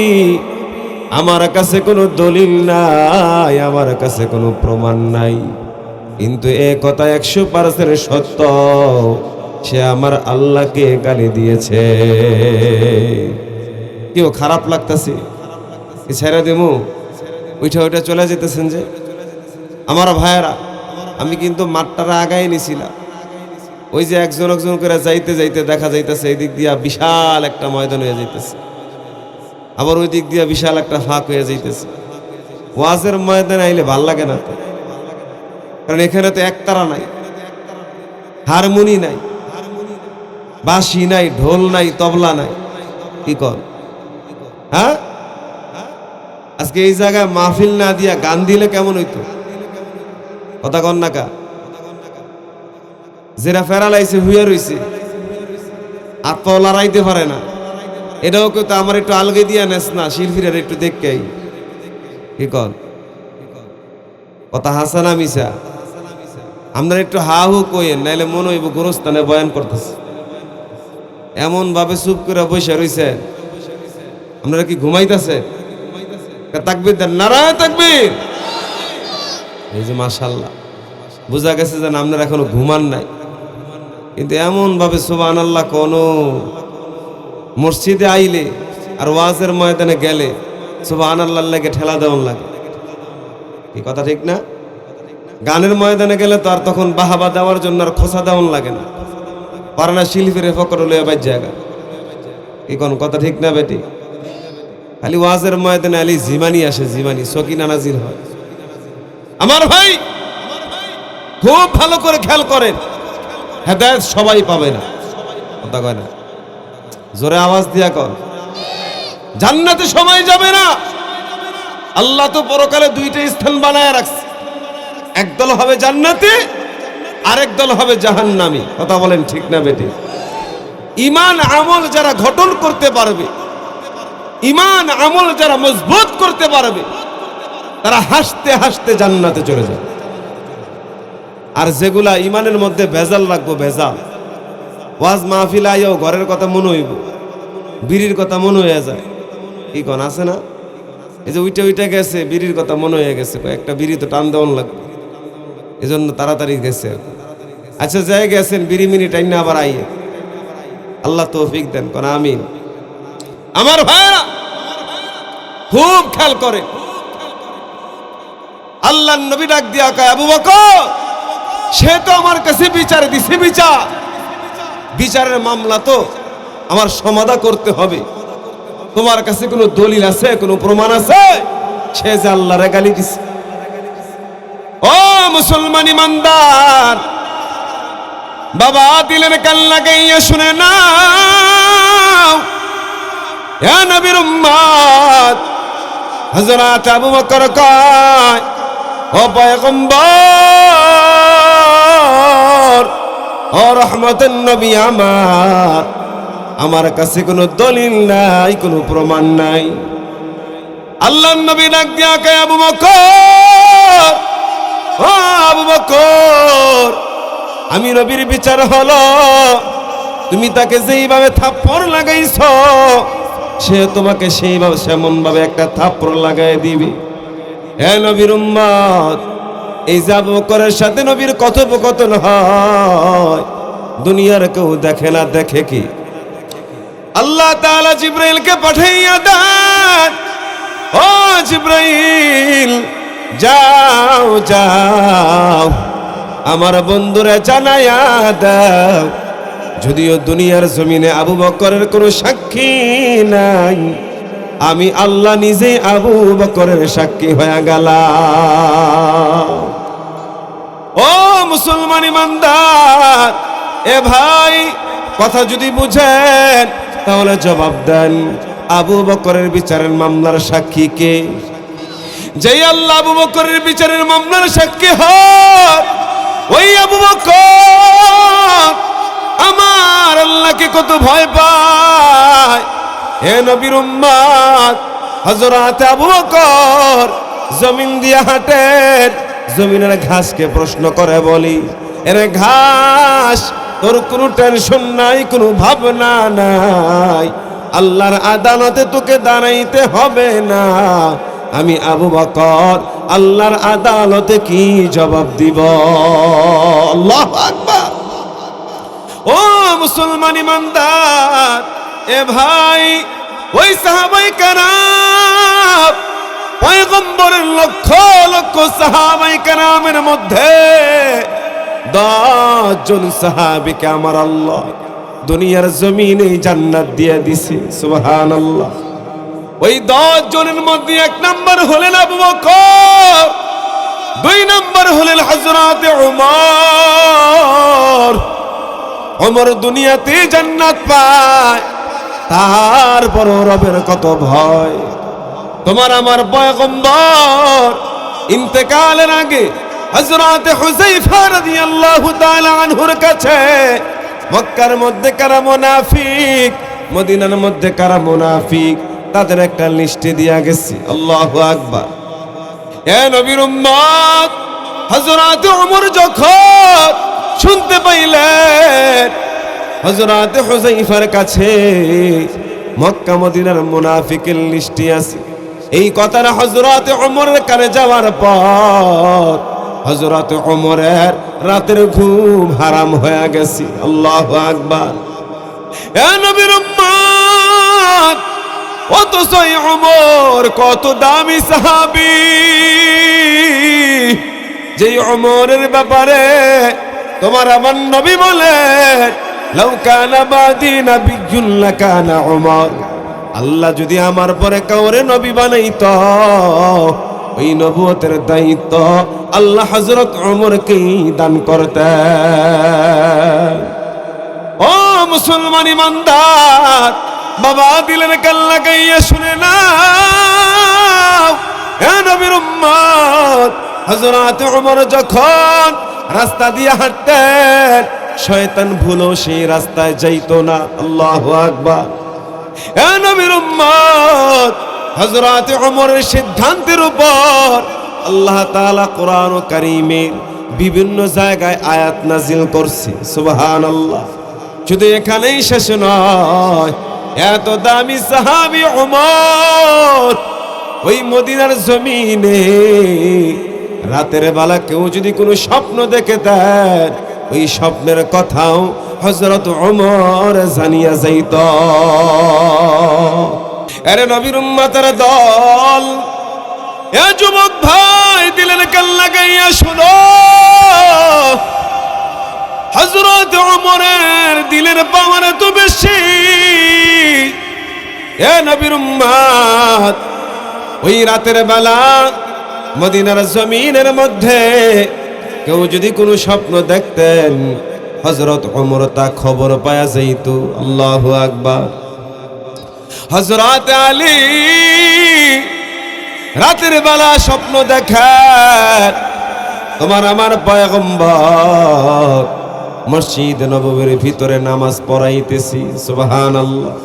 আমার কাছে কোনো দলিল নাই আমার কাছে কোনো প্রমাণ নাই কিন্তু এই কথা 100% সত্য সে আমার আল্লাহকে গালি দিয়েছে কি খারাপ লাগতেছে কি ছেড়ে দেবো ওইটা চলে যেতেছেন যে আমার ভাইয়েরা আমি কিন্তু মাঠটারা আগাই নিছিলাম ওই যে একজন একজন করে যাইতে যাইতে দেখা যাইতেছে এই দিক দিয়া বিশাল একটা ময়দান হয়ে যাইতেছে আবার ওই দিক দিয়া বিশাল একটা ফাঁক হয়ে যাইতেছে ওয়াজের ময়দানে আইলে ভাল লাগে না তো কারণ এখানে তো একতারা নাই হারমোনি নাই বাঁশি নাই ঢোল নাই তবলা নাই কি কর হ্যাঁ আজকে এই জায়গায় মাহফিল না দিয়া গান দিলে কেমন হইতো কথা কন না কা যেরা ফেরালাইছে হুইয়া রইছে আত্মা লড়াইতে পারে না এটাও কেউ তো আমার একটু আলগে দিয়া নেস না শিল্পীরা একটু দেখে কি কর কথা হাসানা মিশা আমরা একটু হা হু কইেন নাইলে মনে হইব গোরস্থানে বয়ান করতেছে এমন ভাবে চুপ করে বসে রইছেন আপনারা কি ঘুমাইতেছে তাকবীর দেন নারায়ে তাকবীর এই যে মাশাআল্লাহ বোঝা গেছে যে আপনারা এখনো ঘুমান নাই কিন্তু এমন ভাবে সুবহানাল্লাহ কোন মসজিদে আইলে আর ওয়াজের ময়দানে গেলে সুবহানাল্লাহর লাগে ঠেলা দেওয়ান লাগে কি কথা ঠিক না গানের ময়দানে গেলে তো আর তখন বাহাবা দেওয়ার জন্য আর খোসা দেওয়ান লাগে না পারানা শিল্পীর ফকর লইয়া বাই জায়গা কি কোন কথা ঠিক না বেটি খালি ওয়াজের ময়দানে আলি জিমানি আসে জিমানি সকিনা নাজির হয় আমার ভাই খুব ভালো করে খেয়াল করেন হেদায়েত সবাই পাবে না কথা কয় না জোরে আওয়াজ দিয়া কর জান্নাতে সবাই যাবে না আল্লাহ তো পরকালে দুইটা স্থান বানায় রাখছে একদল হবে জান্নাতে আরেক দল হবে জাহান্নামী কথা বলেন ঠিক না বেটি ঈমান আমল যারা গঠন করতে পারবে ঈমান আমল যারা মজবুত করতে পারবে তারা হাসতে হাসতে জান্নাতে চলে যাবে আর যেগুলা ঈমানের মধ্যে ভেজাল রাখবো ভেজাল ওয়াজ মাহফিল আইও ঘরের কথা মনে হইব বিড়ির কথা মনে হয়ে যায় কি কোন আছে না এই যে উইটা গেছে বিড়ির কথা মনে হয়ে গেছে একটা বিড়ি তো টান দেওয়ান লাগবে এজন্য তাড়াতাড়ি গেছে আচ্ছা যাই গেছেন বিড়ি মিনি টাইম না আবার আইয়ে আল্লাহ তৌফিক দেন কোন আমিন আমার ভাইরা খুব খেয়াল করে আল্লাহর নবী ডাক দিয়া কয় আবু বকর সে তো আমার কাছে বিচার দিছে বিচারের মামলা তো আমার সমাধান করতে হবে তোমার কাছে কোনো দলিল আছে কোনো প্রমাণ আছে সে যে আল্লাহর গালি দিছে ও মুসলমান ইমানদার বাবা দিলের কান লাগাইয়া শুনে নাও হে নবীর উম্মত হযরত আবু বকর কয় ও পয়গম্বর ও রহমতের নবী আমার কাছে কোনো দলিল নাই কোনো প্রমাণ নাই আল্লাহর নবী ডাক দিয়া কয় আবু বকর ও আবু বকর আমি নবীর বিচার হলো তুমি তাকে যেইভাবে থাপ্পড় লাগাইছো সে তোমাকে সেইভাবে সেমন ভাবে একটা থাপ্পড় লাগাই দিবে হে নবীর উম্মত এই যে আবু বকরের সাথে নবীর কথোপকথন হয় দুনিয়ার কেউ দেখে না দেখে কি আল্লাহ তাআলা জিবরাইলকে পাঠাইয়া দেন ও জিবরাইল যাও যাও আমার বন্ধুরা জানায়া দাও যদিও দুনিয়ার জমিনে আবু বকরের কোনো সাক্ষী নাই আমি আল্লাহ নিজে আবু বকরের সাক্ষী হয়ে গেলাম ও মুসলমান ইমানদার এ ভাই কথা যদি বুঝেন তাহলে জবাব দেন আবু বকরের বিচারের মামলার সাক্ষী কে যেই আল্লাহ আবু বকরের বিচারের মামলার সাক্ষী হয়, ওই আবু বকর আমার আল্লাহকে কত ভয় পায়। হে নবীর উম্মত, হযরত আবু বকর জমিন দিয়া হাঁটেন, জমিনের ঘাসকে প্রশ্ন করে বলি, এর ঘাস তোর কোনো টেনশন নাই, কোনো ভাবনা নাই, আল্লাহর আদালতে তোকে দাঁড়াইতে হবে না। আমি আবু বকর আল্লাহর আদালতে কি জবাব দিব? আল্লাহু আকবার। ও মুসলমান ইমানদার, এ ভাই, ওই সাহাবায়ে কেরাম, পয়গম্বরের লক্ষ লক্ষ সাহাবায়ে কেরামের মধ্যে 10 জন সাহাবীকে আমার আল্লাহ দুনিয়ার জমিনে জান্নাত দিয়ে দিছে। সুবহানাল্লাহ। ওই 10 জনের মধ্যে 1 নাম্বার হলেন আবু বকর, 2 নাম্বার হলেন হযরত ওমর। ওমর দুনিয়াতে জান্নাত পায়, তারপরও রবের কত ভয়। তোমার আমার পয়গম্বর ইন্তেকালের আগে হযরত হুযায়ফা রাদিয়াল্লাহু তাআলা আনহুর কাছে মক্কার মধ্যে কারা মুনাফিক, মদিনার মধ্যে কারা মুনাফিক, তাদের একটা লিস্টে দিয়া গেছি। আল্লাহু আকবার। এ নবীর উম্মত, হযরত ওমর যখন শুনতে পাইলেন হযরত হুযায়ফার কাছে মক্কা মদিনার মুনাফিকের লিস্টে আছে, এই কথাটা হযরত ওমরের কানে যাওয়ার পর হযরত ওমরের রাতের ঘুম হারাম হয়ে গেছে। আল্লাহু আকবার। এ নবীর উম্মত, অথচ ওমর কত দামি সাহাবী, যে ওমরের ব্যাপারে তোমার আমার নবী বলেন, লাউ কানা বাদি নাবিয়্যুন লাকানা ওমর, আল্লাহ যদি আমার পরে কাউরে নবী বানাইতো, ওই নবুয়তের দায়িত্ব আল্লাহ হযরত ওমরকেই দান করতেন। ও মুসলমান ইমানদার, বাবা দিলের কাল্লা গাইয়া শুনে নাও, হে নবীর উম্মত, হযরত ওমর যখন রাস্তা দিয়ে হাঁটতেন, শয়তান ভুলো সেই রাস্তায় যাইতো না। আল্লাহু আকবার। হে নবীর উম্মত, হযরত ওমরের সিদ্ধান্তের উপর আল্লাহ তাআলা কোরআন কারীমের বিভিন্ন জায়গায় আয়াত নাজিল করছে। সুবহানাল্লাহ। শুধু এখানেই শেষ নয়, এত দামি সাহাবী ওমর ওই মদিনার জমিনে রাতের বেলা কেউ যদি কোনো স্বপ্ন দেখে দেন, ওই স্বপ্নের কথাও হযরত ওমর জানিয়া যাইত। আরে নবীর উম্মতের দল, এ যুবক ভাই, দিলের কান লাগাইয়া শুনো, হযরত ওমরের দিলের পাওয়ার এত বেশি। এ নবীর উম্মত, ওই রাতের বেলা মদিনার জমিনের মধ্যে কেউ যদি কোনো স্বপ্ন দেখতেন, হযরত ওমর তা খবর পায়া যাইত। আল্লাহু আকবার। হযরত আলী রাতের বেলা স্বপ্ন দেখেন, তোমার আমার পয়গম্বর মসজিদ নববীর ভিতরে নামাজ পড়াইতেছি। সুবহানাল্লাহ।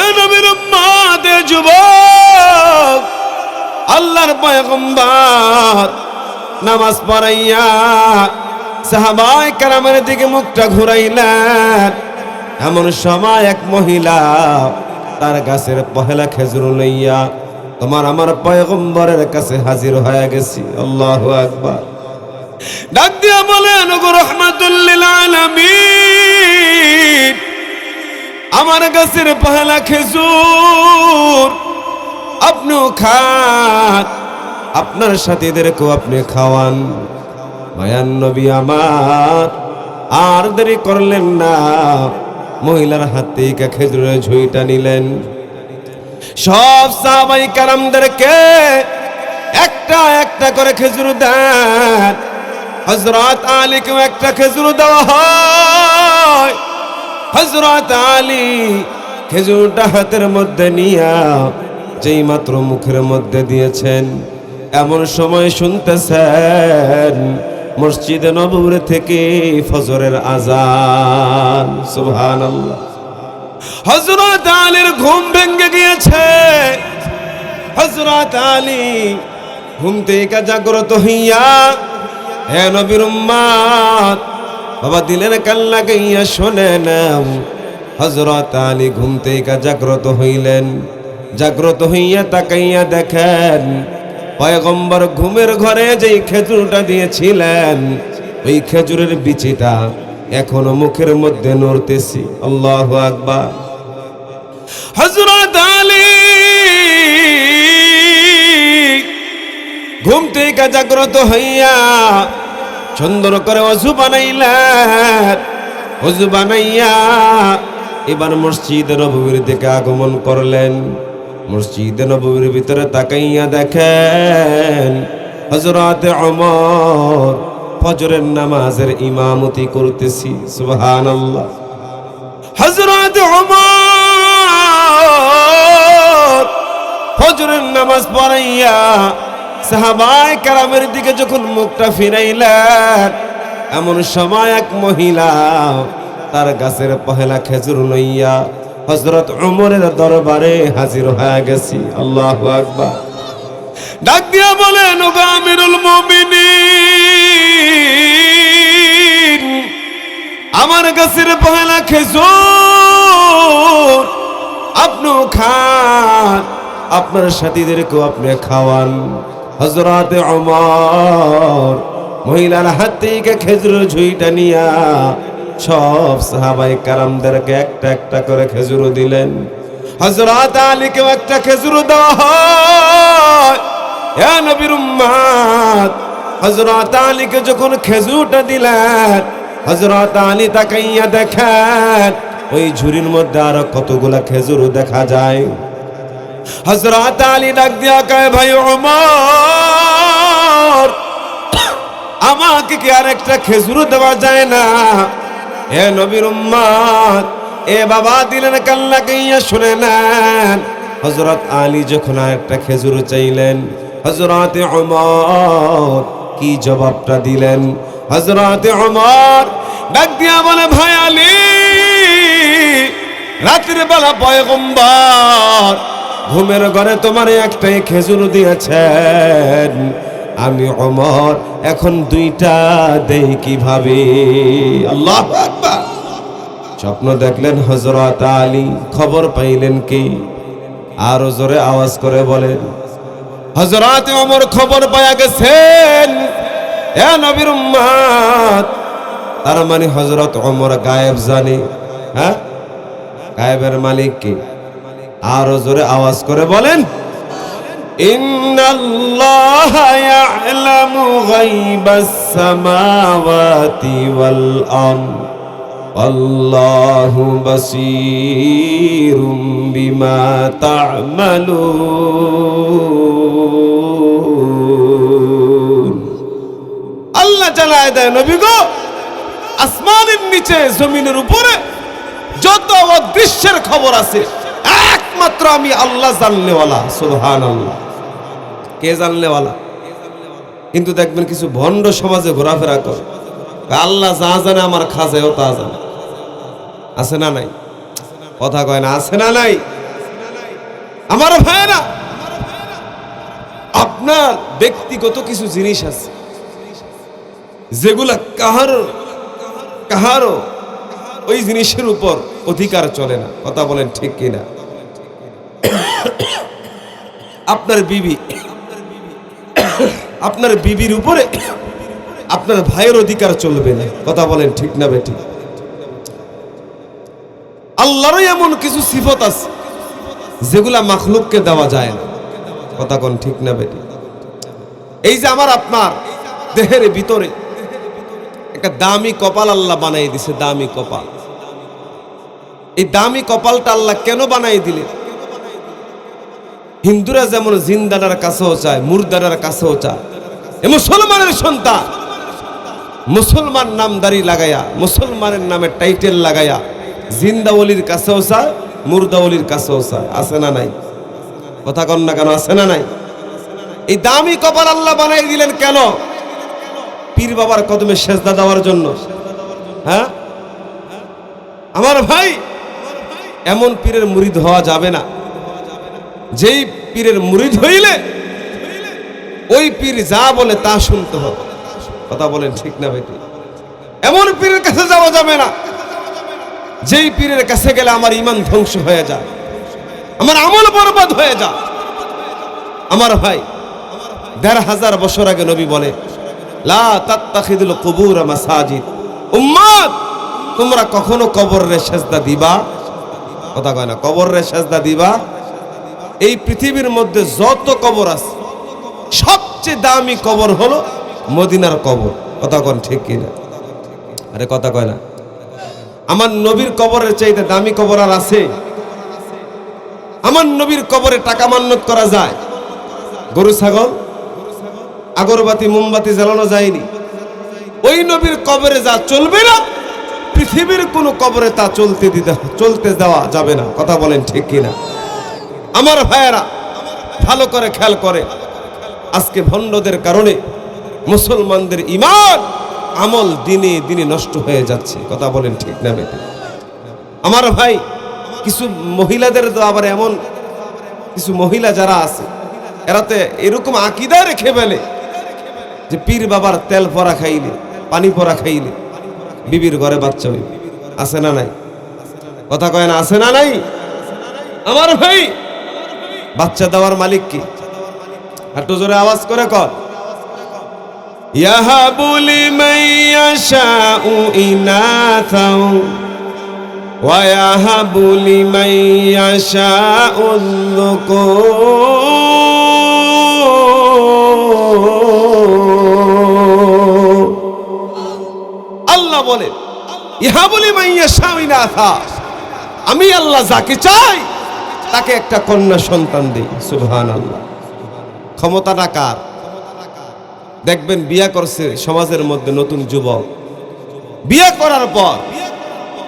এ নবীর উম্মত, যুবক, আল্লাহর পয়গম্বর নামাজ পড়াইয়া সাহাবায়ে কেরামের দিকে মুখটা ঘুরাইলেন। এমন সময় এক মহিলা তার গাছের পহেলা খেজুর লইয়া তোমার আমার পয়গম্বরের কাছে হাজির হয়ে গেছি। আল্লাহু আকবার। ডাক দিয়া বলেন, গো রাহমাতুল লিল আলামিন, আমার গাছের পহেলা খেজুর আপনিও খান, আপনার সাথীদেরকেও আপনি খাওয়ান। মায়ান নবী আমার আর দেরি করলেন না, মহিলার হাত থেকে খেজুরের ঝুঁইটা নিলেন, সব সাহাবায়ে কেরামদেরকে একটা একটা করে খেজুর দেন। হযরত আলীকেও একটা খেজুর দেওয়া হয়। হযরত আলী খেজুরটা হাতের মধ্যে নিয়া যেই মাত্র মুখের মধ্যে দিয়েছেন, এমন সময় শুনতেছেন মসজিদে নববী থেকে ফজরের আযান। সুবহানাল্লাহ। হযরত আলীর ঘুম ভেঙে গিয়েছে। হযরত আলী ঘুম থেকে জাগ্রত হইয়া, হে নবীর উম্মত, বাবা দিলের কান লাগাইয়া শোনে নাও। হযরত আলী ঘুম থেকে জাগ্রত হইলেন। জাগ্রত হইয়া তাকাইয়া দেখেন পয়গম্বর ঘুমের ঘরে যেই খেজুরটা দিয়েছিলেন ওই খেজুরের বিচিটা এখনো মুখের মধ্যে নড়তেছি। আল্লাহু আকবার। হযরত আলী ঘুম থেকে জাগ্রত হইয়া সুন্দর করে ওযু বানাইলেন। ওযু বানাইয়া এবার মসজিদে নববীর দিকে আগমন করলেন। মসজিদে নববীর ভিতরে তাকাইয়া দেখেন হযরত ওমর ফজরের নামাজের ইমামতি করতেছি। সুবহানাল্লাহ। হযরত ওমর ফজরের নামাজ পড়াইয়া সাহাবায়ে কেরামের দিকে যখন মুখটা ফিরাইলেন, এমন সময় এক মহিলা তার গাছের পহেলা খেজুর লইয়া হযরত ওমরের দরবারে হাজির হয়ে গেছি। আল্লাহু আকবার। ডাক দিয়া বলেন, ওগো আমিরুল মুমিনিন, আমার গাছের পহেলা খেজুর আপনিও খান, আপনার সাথীদেরকেও আপনি খাওয়ান। হযরত ওমর মহিলার হাত থেকে খেজুরের ঝুড়িটা নিয়া সব সাহাবায়ে কেরামদেরকে একটা একটা করে খেজুর দিলেন। হযরত আলীকেও একটা খেজুর দেওয়া হয়। হে নবীর উম্মত, হযরত আলীকে যখন খেজুরটা দিলেন, হযরত আলী তাকাইয়া দেখেন ওই ঝুড়ির মধ্যে আরো কতগুলা খেজুর দেখা যায়। হযরত আলী ডাক দিয়া কয়, ভাই ওমর, আমাকে কি আর একটা খেজুর দেওয়া যায় না? হে নবীর উম্মত, এ বাবা দিলেন কান লাগাইয়া শুনে নেন। হযরত আলী যখন আর একটা খেজুর চাইলেন, হযরত ওমর কি জবাবটা দিলেন? হযরত ওমর ডাক দিয়া বলে, ভাই আলী, রাতের বেলা পয়গম্বর ঘুমের ঘরে তোমার একটাই খেজুর দিয়েছেন, আমি ওমর এখন দুইটা দেই কিভাবে? আল্লাহু আকবার। স্বপ্ন দেখলেন হযরত আলী, খবর পাইলেন কি? আরো জোরে আওয়াজ করে বলেন। হযরত ওমর খবর পায়া গেছেন। হে নবীর উম্মত, তার মানে হযরত ওমর গায়েব জানে। হ্যাঁ, গায়েবের মালিক কি? আরো জোরে আওয়াজ করে বলেন। ইন্নাল্লাহা ইয়া'লামু গায়বাস সামাওয়াতি ওয়াল আরদ আল্লাহু বাসীরুম বিমা তা'মালুন। আল্লাহ জানায় দেয়, নবী গো, আসমানের নিচে জমিনের উপরে যত অদৃশ্যের খবর আছে একমাত্র আমি আল্লাহ জানলেওয়ালা। সুবহানাল্লাহ। কে জানলেওয়ালা? কিন্তু দেখবেন কিছু ভণ্ড সমাজে ঘোরাফেরা করে, আল্লাহ যা জানে আমার খাজায়ও তা জানে। আছে না নাই? কথা কয় না, আছে না নাই? আমার ভাইরা, আপনার ব্যক্তিগত কিছু জিনিস আছে যেগুলা কাহারও ওই জিনিসের উপর অধিকার চলে না। কথা বলেন ঠিক কিনা? আপনার বিবির উপরে আপনার ভাইয়ের অধিকার চলবে না। কথা বলেন ঠিক না বেঠিক? আল্লাহরও এমন কিছু সিফত আছে যেগুলা মাখলুককে দেওয়া যায় না। কথা কোন ঠিক না বেঠিক? এই যে আমার আপনার দেহের ভিতরে একটা দামি কপাল আল্লাহ বানাই দিছে, দামি কপাল। এই দামি কপালটা আল্লাহ কেন বানাই দিলেন? হিন্দুরা যেমন জিন্দাটার কাছেও চায়, মুর্দাটার কাছেও চায়, এ মুসলমানের সন্তান মুসলমান নামদারি লাগাইয়া, মুসলমানের নামে টাইটেল লাগাইয়া জিন্দা ওলির কাছেও চায়, মুর্দা ওলির কাছেও চায়। আছে না নাই? কথা কন না কেন? আছে না নাই? এই দামি কবর আল্লাহ বানাই দিলেন কেন? পীর বাবার কদমে সেজদা দেওয়ার জন্য। হ্যাঁ আমার ভাই, এমন পীরের মুরিদ হওয়া যাবে না যেই পীরের মুরিদ হইলে ওই পীর যা বলে তা শুনতে হবে। কথা বলেন ঠিক না বেটি? এমন পীরের কাছে যাওয়া যাবে না যেই পীরের কাছে গেলে আমার ঈমান ধ্বংস হয়ে যায়, আমার আমল বরবাদ হয়ে যায়। আমার ভাই, ১৫০০ বছর আগে নবী বলে, লা তাত্তাখিদুল কুবুর মাসাজিদ। উম্মত, তোমরা কখনো কবরে সেজদা দিবা? কথা কয় না, কবরে সেজদা দিবা? এই পৃথিবীর মধ্যে যত কবর আছে সবচেয়ে দামি কবর হলো মদিনার কবর। কথা কন ঠিক কিনা? আরে কথা কয় না। আমার নবীর কবরের চাইতে দামি কবর আর আছে? আমার নবীর কবরে টাকা মান্নত করা যায়, গরু ছাগল আগরবাতি মোমবাতি জ্বালানো যায়নি। ওই নবীর কবরে যা চলবে না, পৃথিবীর কোনো কবরে তা চলতে দেওয়া যাবে না। কথা বলেন ঠিক কিনা? আমার ভাইয়েরা ভালো করে খেয়াল করে, আজকে ভণ্ডদের কারণে মুসলমানদের ঈমান আমল দিনে দিনে নষ্ট হয়ে যাচ্ছে। কথা বলেন ঠিক না বেটি? আমার ভাই, কিছু মহিলাদের তো আবার এমন কিছু মহিলা যারা আছে, এরাতে এরকম আকীদা রেখে ফেলে যে পীর বাবার তেল পরা খাইলে, পানি পরা খাইলে বিবির ঘরে বাচ্চা হইবে। আছে না নাই? কথা কয় না, আছে না নাই? আমার ভাই, বাচ্চা দেওয়ার মালিক কি? একটু জোরে আওয়াজ করে কর। ইয়াহাবু লিমান ইয়াশাউ ইনাথাও ওয়া ইয়াহাবু লিমান ইয়াশাউ যুকুর। আল্লাহ বলে, ইয়াহাবু লিমান ইয়াশাউ ইনাথা, আমি আল্লাহ যাকে চাই তাকে একটা কন্যা সন্তান দেই। সুবহানাল্লাহ। ক্ষমতাটা কার? দেখবেন বিয়ে করছে সমাজের মধ্যে নতুন যুবক, বিয়ে করার পর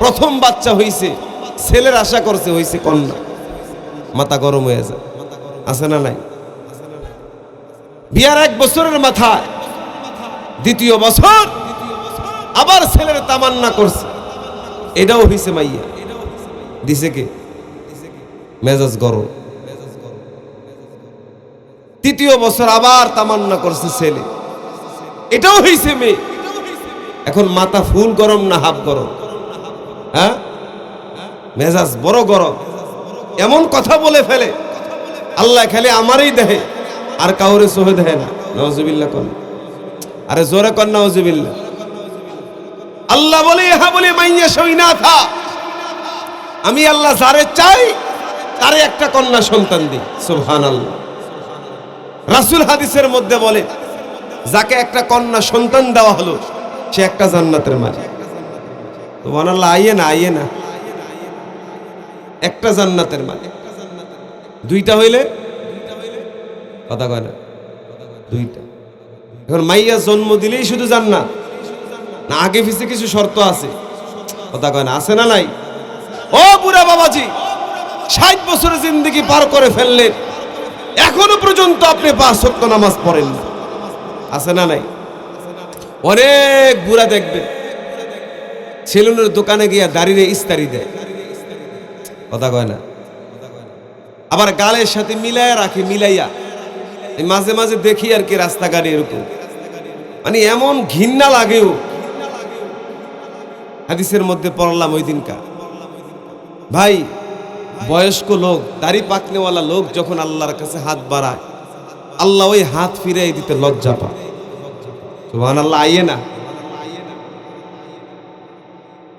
প্রথম বাচ্চা হইছে, ছেলের আশা করছে, হইছে কন্যা, মাথা গরম হয়ে যায়। আছে না নাই? বিয়ার 1 বছরের মাথায় দ্বিতীয় বছর আবার ছেলের তামান্না করছে, এটাও হইছে মাইয়া। দিছে কে? মেজাজ গরম। তৃতীয় বছর আবার তামান্না করছে ছেলে, এটাও হইছে মেয়ে। এখন মাথা ফুল গরম না হাফ গরম? হ্যাঁ, মেজাজ বড় গরম। এমন কথা বলে ফেলে, আল্লাহ খালি আমারই দেহে, আর কাউরে সহে দেয় না। নাউজুবিল্লাহ কোন? আরে জোরে কর নাউজুবিল্লাহ। আল্লাহ বলে, ইহা বলে মাইয়া সইনাথা, আমি আল্লাহ যারে চাই তারে একটা কন্যা সন্তান দিই। সুবহানাল্লাহ। রাসূল হাদিসের মধ্যে বলে, যাকে একটা কন্যা সন্তান দেওয়া হলো সে একটা জান্নাতের মালিক। সুবহানাল্লাহ। আইয়ে না, আইয়ে না, একটা জান্নাতের মালিক। দুইটা হইলে কথা কয় না, দুইটা। এখন মাইয়া জন্ম দিলেই শুধু জান্নাত না, আগে পিছে কিছু শর্ত আছে? কথা কয় না, আছে না নাই? ও বুড়া বাবাজি, 60 বছরের জিন্দেগি পার করে ফেললেন, এখনো পর্যন্ত আপনি 5 ওয়াক্ত নামাজ পড়েন না। আছে না নাই? অনেক বুড়া দেখবে সেলুনের দোকানে গিয়া দাড়িরে ইস্তারি দেয়। কথা কয় না। আবার গালের সাথে মিলাইয়া রাখে, মিলাইয়া। মাঝে মাঝে দেখি আর কি রাস্তাঘাটে এরকম, মানে এমন ঘৃণা লাগেও। হাদিসের মধ্যে পড়লাম ওই দিনকা, ভাই বয়স্ক লোক, দাড়ি পাকনেওয়ালা লোক যখন আল্লাহর কাছে হাত বাড়ায়, আল্লাহ ওই হাত ফিরাই দিতে লজ্জা পায়। সুবহানাল্লাহ। আইয়ে না,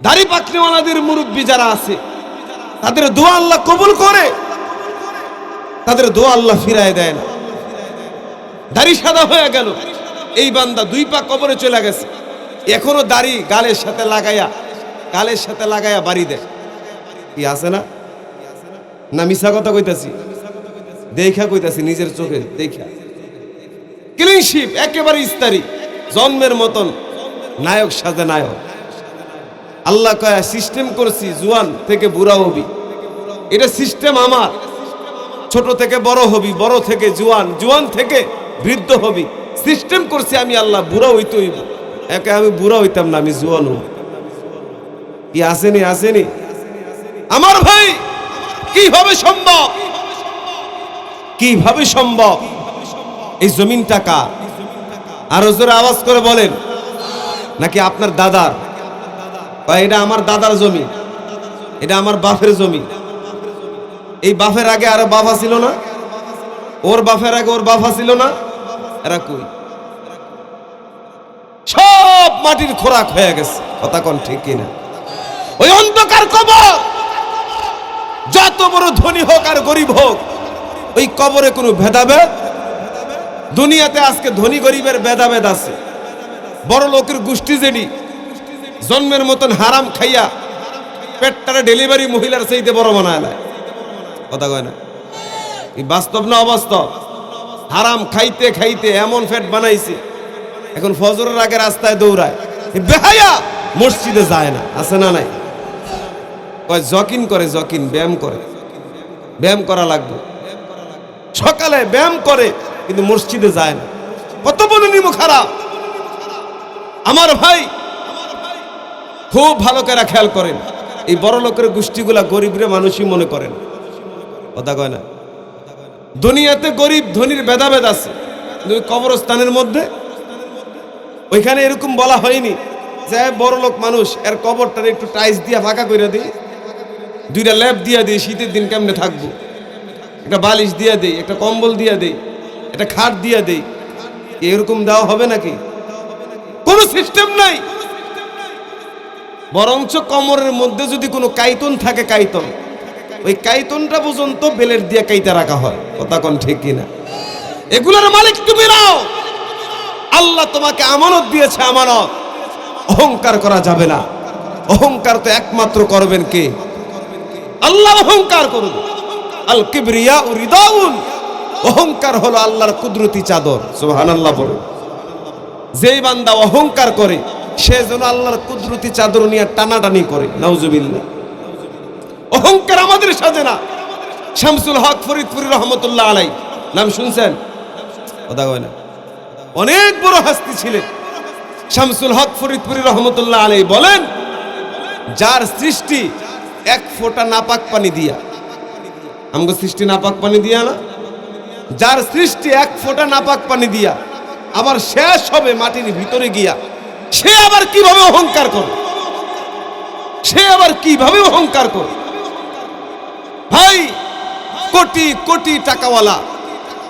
দাড়ি পাকনেওয়ালাদের মুরব্বী যারা আছে তাদের দোয়া আল্লাহ কবুল করে, তাদের দোয়া আল্লাহ ফিরায় দেয় না। দাড়ি সাদা হয়ে গেল, এই বান্দা 2 পা কবরে চলে গেছে, এখনো দাড়ি গালের সাথে লাগাইয়া বাড়ি দেয়। কি আছে না? না মিছা কথা কইতাছি? দেখা কইতাছি, নিজের চোখে দেখা। ক্লিন শিপ, একেবারে ইস্তারি, জন্মের মতন নায়ক সাজে নায়ক। আল্লাহ কয় সিস্টেম করছি জুয়ান থেকে বুড়া হবি, এটা সিস্টেম আমার। ছোট থেকে বড় হবি, বড় থেকে জুয়ান, জুয়ান থেকে বৃদ্ধ হবি, সিস্টেম করছি আমি আল্লাহ বুড়া হইতে হইব। একে আমি বুড়া হইতাম না, আমি জোয়ান হব। কি আসেনি আসেনি আমার ভাই? কিভাবে সম্ভব? কিভাবে সম্ভব? এই জমিনটা কার? আরো জোরে আওয়াজ করে বলেন। নাকি আপনার দাদার? এটা আমার দাদার জমি, এটা আমার বাপের জমি। এই বাপের আগে আরো বাবা ছিল না? ওর বাপের আগে ওর বাবা ছিল না? এরা কই? সব মাটির খোরাক হয়ে গেছে। কথা কোন ঠিক কিনা? ওই অন্ধকার কবর, যত বড় ধনী হোক আর গরিব হোক, ওই কবরে কোনো ভেদাভেদ। দুনিয়াতে আজকে ধনী গরিবের ভেদাভেদ আছে। বড় লোকের গোষ্ঠী যেটি জন্মের মতন হারাম খাইয়া পেটটারে ডেলিভারি মহিলার চাইতে বড় বানায় না। কথা কয় না? এই বাস্তব না অবাস্তব? হারাম খাইতে খাইতে এমন পেট বানাইছে, এখন ফজরের আগে রাস্তায় দৌড়ায়। বেহায়া মসজিদে যায় না, আছে না নাই? কয় জকিন করে, জকিন ব্যায়াম করে, ব্যায়াম করা লাগবে। সকালে ব্যায়াম করে কিন্তু মসজিদে যায় না। কত বড় নিমু খারাপ! আমার ভাই খুব ভালো করে খেয়াল করেন, এই বড় লোকের গোষ্ঠীগুলা গরিবরে মানুষই মনে করেন। কথা কয় না? দুনিয়াতে গরিব ধনীর ভেদাভেদ আছে, কিন্তু কবরস্থানের মধ্যে ওইখানে এরকম বলা হয়নি যে বড় লোক মানুষ এর কবরটারে একটু টাইলস দিয়া ফাঁকা করে দিই, দুইটা ল্যাপ দিয়া দিই, শীতের দিন কেমনে থাকবো, একটা বালিশ দিয়া দেই, একটা কম্বল দিয়া দেই, একটা খাট দিয়া দেই। এরকম দেওয়া হবে নাকি? কোনো সিস্টেম নাই। বরঞ্চ কমরের মধ্যে যদি কোনো কাইতন থাকে, কাইতন, ওই কাইতনটা পর্যন্ত বেলের দিয়ে কাইতে রাখা হয়। কথা কোন ঠিক কিনা? এগুলোর মালিক তুমি নাও। আল্লাহ তোমাকে আমানত দিয়েছে, আমানত। অহংকার করা যাবে না। অহংকার তো একমাত্র করবেন কে? আল্লাহ। অহংকার করুন। আল কিবরিয়া রিদাউন, অহংকার হলো আল্লাহর কুদরতি চাদর। সুবহানাল্লাহ বলুন। যেই বান্দা অহংকার করে সে যেন আল্লাহর কুদরতি চাদর নিয়ে টানাটানি করে। নাউজুবিল্লাহ। অহংকার আমাদের সাজে না। শামসুল হক ফরিদপুরি রহমতুল্লাহ আলাইহি নাম শুনছেন? কথা কয় না? অনেক বড় হাস্তি ছিলেন শামসুল হক ফরিদপুরি রহমতুল্লাহ আলাইহি। বলেন, যার সৃষ্টি এক ফোঁটা নাপাক পানি দিয়া, আমগো সৃষ্টি নাপাক পানি দিয়া না, যার সৃষ্টি এক ফোঁটা নাপাক পানি দিয়া আবার শেষ হবে মাটির ভিতরে গিয়া, সে আবার কিভাবে অহংকার করে? সে আবার কিভাবে অহংকার করে? ভাই, কোটি কোটি টাকাওয়ালা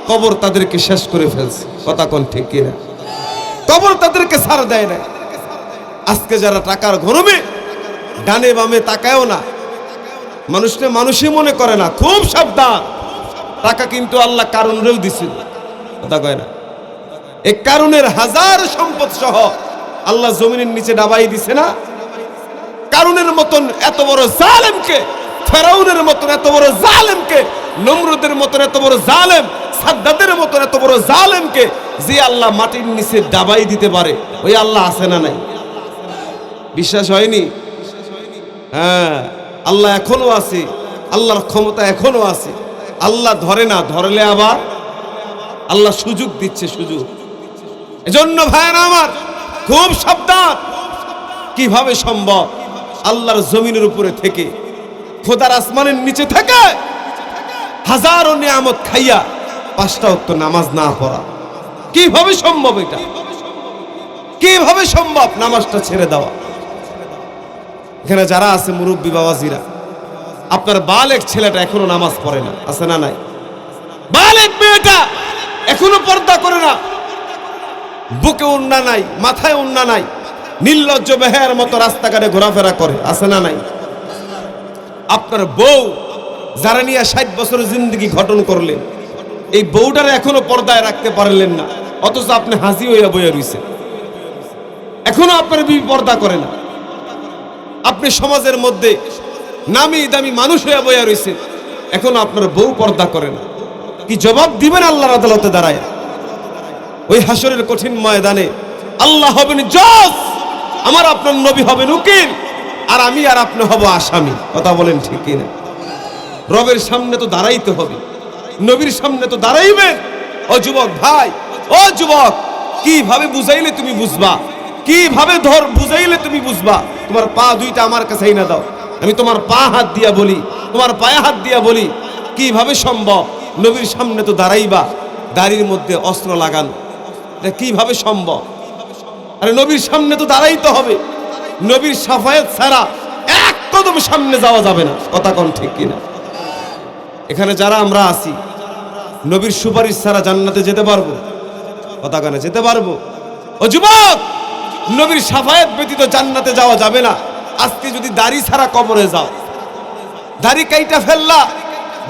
কবর তাদেরকে শেষ করে ফেলছে। কথা কোন ঠিক কিনা? কবর তাদেরকে ছাড় দেয় না। আজকে যারা টাকার গরমে ডানে বামে তাকায়ও না, মানুষকে মানুষই মনে করে না, খুব সাবধান। টাকা কিন্তু আল্লাহ কারুনরেও দিছিল। কথা কয় না? এই কারুনের হাজার সম্পদ সহ আল্লাহ জমিনের নিচে ডাবাই দিছে না? কারুনের মতন এত বড় জালেমকে, ফেরাউনের মতন এত বড় জালেমকে, নমরুদের মতন এত বড় জালেম, সাদ্দাদের মতন এত বড় জালেমকে যে আল্লাহ মাটির নিচে ডাবাই দিতে পারে, ওই আল্লাহ আছে না নাই? বিশ্বাস হয়নি? হ্যাঁ, আল্লাহ এখনো আছে। আল্লাহর ক্ষমতা এখনো আছে। আল্লাহ ধরে না, ধরলে আবার আল্লাহ সুযোগ দিচ্ছে, সুযোগ। এজন্য ভাইরা আমার, খুব সাবধান। কিভাবে সম্ভব আল্লাহর জমিনের উপরে থেকে, খোদার আসমানের নিচে থেকে হাজারো নিয়ামত খাইয়া 5টা ওয়াক্ত নামাজ না পড়া? কিভাবে সম্ভব এটা? কিভাবে সম্ভব নামাজটা ছেড়ে দেওয়া? এখানে যারা আছে মুরব্বী বাবাজিরা, আপনার বালেক ছেলেটা এখনো নামাজ পড়ে না, আছে না নাই? বালেক মেয়েটা এখনো পর্দা করে না, বুকে ওড়না নাই, মাথায় ওড়না নাই, নির্লজ্জ বেহায়ার মতো রাস্তাঘাটে ঘোরাফেরা করে, আছে না নাই? আপনার বউ যারা নিয়ে 60 বছরের জিন্দগি গঠন করলেন, এই বউটারে এখনো পর্দায় রাখতে পারলেন না, অথচ আপনি হাজি হইয়া বইয়া রইছেন। এখনো আপনার বিবি পর্দা করে না। আপনি সমাজের মধ্যে নামি দামি মানুষ হইয়া বইয়া রইছেন, এখনো আপনার বউ পর্দা করে না। কি জবাব দিবেন আল্লাহর আদালতে দাঁড়ায়? ওই হাসরের কঠিন ময়দানে আল্লাহ হবেন জজ, আমার আপনার নবী হবেন উকিল, আর আমি আর আপনি হব আসামি। কথা বলেন ঠিক কিনা? রবের সামনে তো দাঁড়াইতে হবে, নবীর সামনে তো দাঁড়াইবেন। ও যুবক ভাই, ও যুবক, কিভাবে বুঝাইলে তুমি বুঝবা, কিভাবে বুঝাইলে তুমি বুঝবা? তোমার পা দুইটা আমার কাছে না দাও, আমি তোমার পা হাত দিয়া বলি, তোমার পায়ে হাত দিয়া বলি, কিভাবে সম্ভব? নবীর সামনে তো দাঁড়াইবা, দাড়ির মধ্যে অস্ত্র লাগানো, এটা কিভাবে সম্ভব? আরে নবীর সামনে তো দাঁড়াইতে হবে, নবীর সাফায়াত ছাড়া এক কদম সামনে যাওয়া যাবে না। কথা কোন ঠিক কিনা? এখানে যারা আমরা আছি, নবীর সুপারিশ ছাড়া জান্নাতে যেতে পারবো? কথা কানে যেতে পারবো? ও যুবক, নবীর সাফায়াত ব্যতীত জান্নাতে যাওয়া যাবে না। আজকে যদি দাড়ি ছাড়া কবরে যাও, দাড়ি কাইটা ফেললা,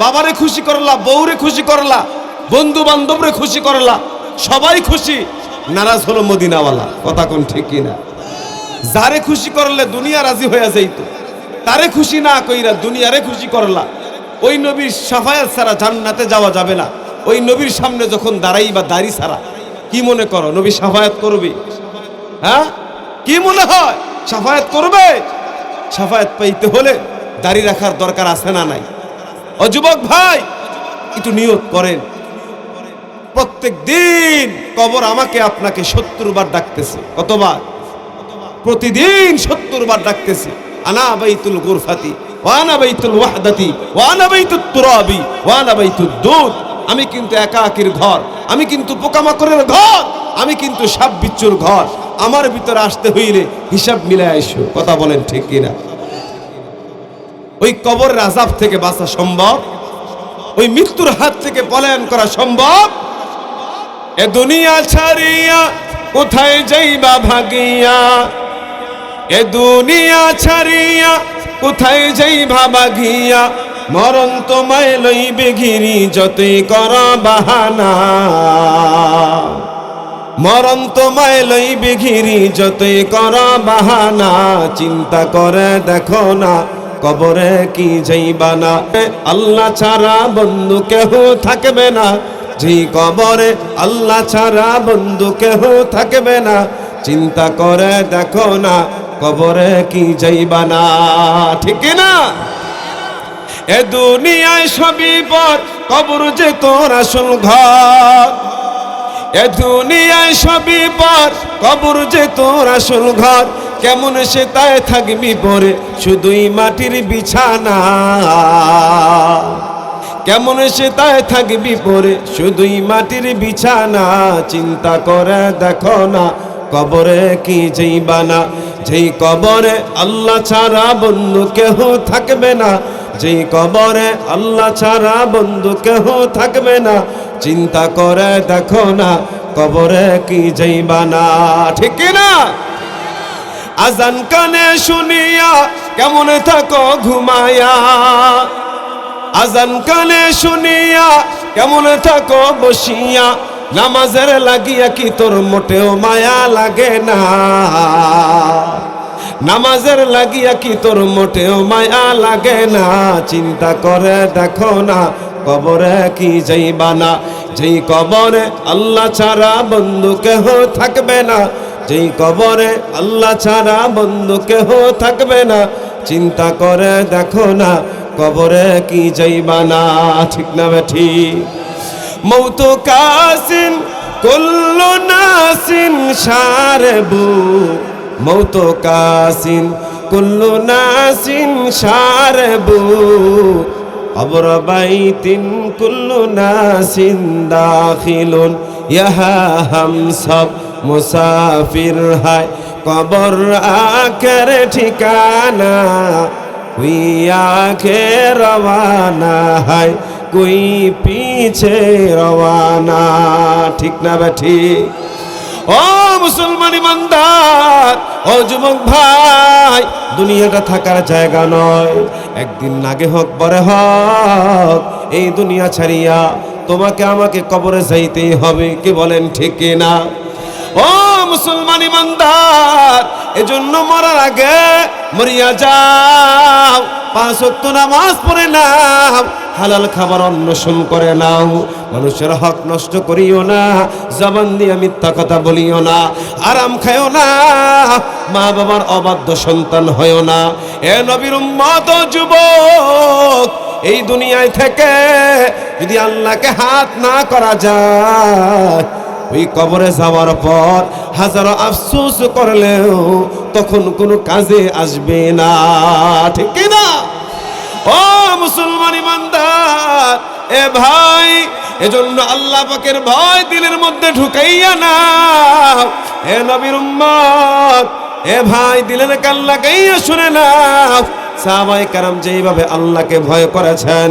বাবারে খুশি করলা, বউরে খুশি করলা, বন্ধু বান্ধবরে খুশি করলা, সবাই খুশি, নারাজ হলো মদিনাওয়ালা। কথা কোন ঠিক কিনা? যারে খুশি করলে দুনিয়া রাজি হয়ে যাইত, তারে খুশি না কইরা দুনিয়ারে খুশি করলা। ওই নবীর সাফায়াত ছাড়া জান্নাতে যাওয়া যাবে না। ওই নবীর সামনে যখন দাঁড়াইবা দাড়ি ছাড়া, কি মনে করো নবী সাফায়াত করবে? হ্যাঁ, কি মনে হয় সাফায়াত করবে? সাফায়াত পাইতে হলে দাড়ি রাখার দরকার আছে না নাই? ও যুবক ভাই, একটু নিয়ত করেন, প্রত্যেক দিন কবর আমাকে আপনাকে 70 বার ডাকতেছে। কতবার? প্রতিদিন 70 বার ডাকতেছে। আনা বাইতুল গুরফাতি ওয়া আনা বাইতুল ওয়াহদাতি ওয়া আনা বাইতুত তুরাবি ওয়া আনা বাইতুদ দুদ। আমি কিন্তু একাকির ঘর, আমি কিন্তু পোকামাকড়ের ঘর, আমি কিন্তু সাপ বিচ্ছুর ঘর। আমার ভিতরে আসতে হইলে হিসাব মিলায় আইসো। কথা বলেন ঠিক কিনা? ওই কবরের আযাব থেকে বাঁচা সম্ভব? ওই মৃত্যুর হাত থেকে পলায়ন করা সম্ভব? এ দুনিয়া ছাড়িয়া কোথায় যাইবা ভাগিয়া, এ দুনিয়া ছাড়িয়া কোথায় যাইবা ভাগিয়া, মরণ তোমায় লইবে ঘিরি যতই কর বাহানা, মরণ তোমায় লইবে ঘিরি যতই কর বাহানা। চিন্তা করে দেখো না কবরে কি যাইবা না, আল্লাহ ছাড়া বন্ধু কেহ থাকবে না। যেই কবরে আল্লাহ ছাড়া বন্ধু কেহ থাকবে না, চিন্তা করে দেখো না কবরে কি যাইবা না। ঠিক না? এ দুনিয়ায় সবই পর, কবর যে তোর আসল ঘর। এ দুনিয়ায় সবই পর, কবর যে তোর আসল ঘর। কেমন সে তাই থাকবি পরে শুধুই মাটির বিছানা, কেমন সে তাই থাকবি পরে শুধুই মাটির বিছানা। চিন্তা করে দেখো না কবরে কি যাইবা না, যেই কবরে আল্লাহ ছাড়া বন্ধু কেহ থাকবে না, যেই কবরে আল্লাহ ছাড়া বন্ধু কেহ থাকবে না। চিন্তা করে দেখো না কবরে কি যাইবা না। ঠিক না? আজান কানে শুনিয়া কেমন থাকো ঘুমায়া, আজান কানে শুনিয়া কেমন থাকো বসিয়া, নামাজের লাগিয়া কি তোর মোটেও মায়া লাগে না, নামাজের লাগিয়া কি তোর মোটেও মায়া লাগে না। চিন্তা করে দেখো না কবরে কি যাইবা না, যেই কবরে আল্লাহ ছাড়া বন্ধু কেহ থাকবে না, যেই কবরে আল্লাহ ছাড়া বন্ধু কেহ থাকবে না। চিন্তা করে দেখো না কবরে কি যাইবা না। ঠিক না বেঠিক? মৌত কাসিন কুল্লু নাসিন শারবু, মৌত কাসিন কুল্লু নাসিন শারবু, কবর বাইতিন কুল্লু নাসিন দাখিলুন, ইহা হাম সব মুসাফির হায়। কবর আখের ঠিকানা, কুই আগে রওয়ানা হায়, কুই পিছে রওয়ানা। ঠিক না বেঠিক? ও মুসলমান ইমানদার, ও যুবক ভাই, দুনিয়াটা থাকার জায়গা নয়। একদিন আগে হোক পরে হোক এই দুনিয়া ছাড়িয়া তোমাকে আমাকে কবরে যাইতেই হবে। কি বলেন ঠিক না? ও মুসলমান ইমানদার, এজন্য মরার আগে মরিয়া যাও, 5 ওয়াক্ত নামাজ পড়ে নাও, হালাল খাবার অন্বেষণ করে নাও, মানুষের হক নষ্ট করিও না, জবান দিয়ে মিথ্যা কথা বলিও না, আরাম খাইও না, মা বাবার অবাধ্য সন্তান হইও না। এ নবীর উম্মত যুবক, এই দুনিয়ায় থেকে যদি আল্লাহকে হাত না করা যায়, ওই কবরে যাওয়ার পর হাজারো আফসোস করলেও তখন কোনো কাজে আসবে না, ঠিক কি না? ও মুসলমান ইমানদার, এ ভাই, এজন্য আল্লাহ পাকের ভয় দিলের মধ্যে ঢুকাইয়া নাও। এ নবীর উম্মত, এ ভাই, দিলের কান লাগাইয়া শুনে নাও। সাহাবায়ে কেরাম যেইভাবে আল্লাহকে ভয় করেছেন,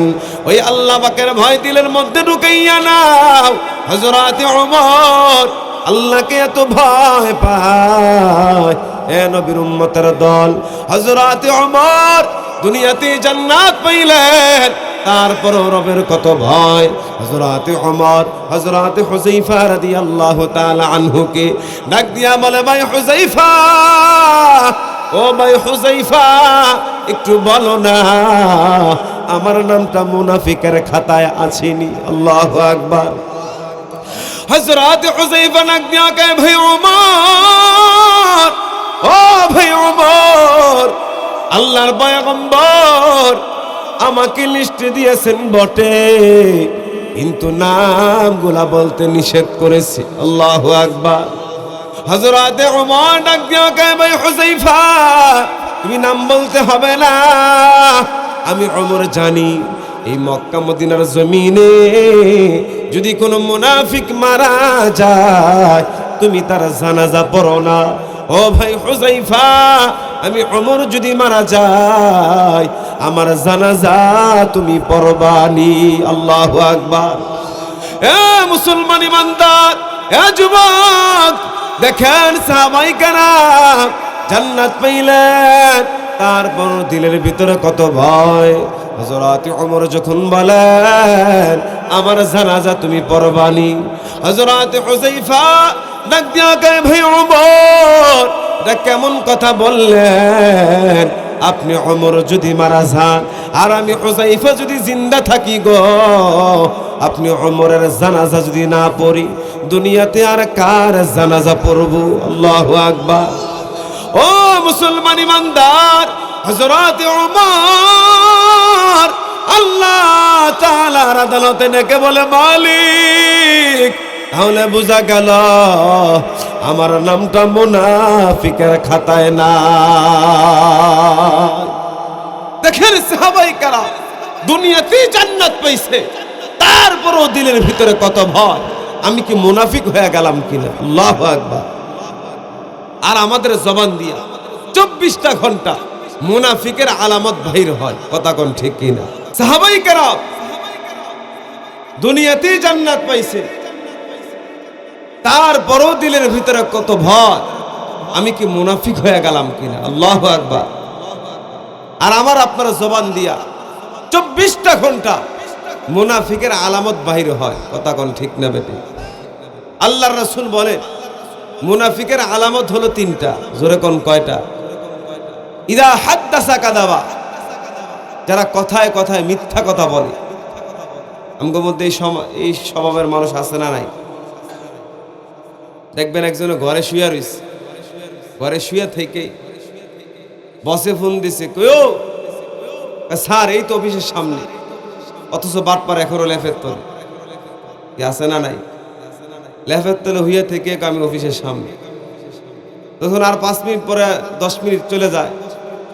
ওই আল্লাহ পাকের ভয় দিলের মধ্যে ঢুকাইয়া নাও। হযরত ওমর আল্লাহকে এত ভয় পায়। এ নবীর উম্মতের দল, হযরত ওমর দুনিয়াতে জান্নাত পাইলেন, তারপরও রবের কত ভয়। হযরত ওমর হযরত হুযায়ফা রাদিয়াল্লাহু তাআলা আনহুকে ডাক দিয়া বলে, ভাই হুযায়ফা, ও ভাই হুযায়ফা, একটু বলো না আমার নামটা মুনাফিকের খাতায় আছেনি? আল্লাহু আকবার। হযরত হুযায়ফা ডাক দিয়া কয়, ভাই ওমর, ও ভাই ওমর, আল্লাহর পয়গম্বর আমাকে লিস্ট দিয়েছেন বটে, কিন্তু নামগুলা বলতে নিষেধ করেছে। আল্লাহু আকবার। হযরত ওমর ডাক দিয়া কয়, ভাই হুযায়ফা, তুমি নাম বলতে হবে না, আমি ওমর জানি এই মক্কা মদিনার জমিনে যদি কোনো মুনাফিক মারা যায় তুমি তার জানাজা পড়ো না। ও ভাই হুযায়ফা, আমি ওমর যদি মারা যায় আমার জানাজা তুমি পড়বানি। আল্লাহু আকবার। এ মুসলমান ইমানদার, এ যুবক, দেখেন সাহাবায়ে কেরাম জান্নাত পাইলেন, তারপর দিলের ভিতরে কত ভয়। হযরত ওমর যখন বলেন আমার জানাজা তুমি পড়বানি, হযরত হুযায়ফা ডাক দিয়া কয়, ভাই ওমর, এটা কেমন কথা বললেন? আপনি ওমর যদি মারা যান আর আমি হুযায়ফা যদি জিন্দা থাকি গো, আপনি ওমরের জানাজা যদি না পড়ি দুনিয়াতে আর কার জানাজা পড়ব? আল্লাহু আকবার। ও মুসলমান ইমানদার, হযরত ওমর আল্লাহ তাআলার আদালতে ডেকে বলে, মালিক, তাহলে বোঝা গেল আমার নামটা মুনাফিকের খাতায় না। দেখেন সাহাবায়ে কেরাম দুনিয়াতেই জান্নাত পাইছে, তারপরও দিলের ভিতরে কত ভয়, আমি কি মুনাফিক হয়ে গেলাম কিনা? আল্লাহু আকবার। আর আমাদের জবান দিয়া 24টা ঘন্টা মুনাফিকের আলামত বাহির হয়, কথা কোন ঠিক কিনা? সাহাবায়ে কেরাম দুনিয়াতেই জান্নাত পাইছে, তারপরও দিলের ভিতরে কত ভয়, আমি কি মুনাফিক হয়ে গেলাম কিনা? আল্লাহু আকবার। আর আমার আপনার জবান দিয়া 24টা ঘন্টা মুনাফিকের আলামত বাহির হয়, কথা কোন ঠিক না বেটি? আল্লাহর রাসূল বলেন মুনাফিকের আলামত হলো 3টা। জোরে কোন কয়টা? ইদা হাদ্দাসা কাযাবা, যারা কথায় কথায় মিথ্যা কথা বলে। আমগো মধ্যে এই স্বভাবের মানুষ আছে না নাই? দেখবেন একজনে ঘরে শুয়ে রইছে, ঘরে শুয়ে থেকে বসে ফোন দিছে, কইও স্যার এই তো অফিসের সামনে, অথচ বাটপার এখনো লেফের তলে। কি আছে না নাই? লেফের তলে হইয়া থেকে আমি অফিসের সামনে, তখন আর 5 মিনিট পরে 10 মিনিট চলে যায়,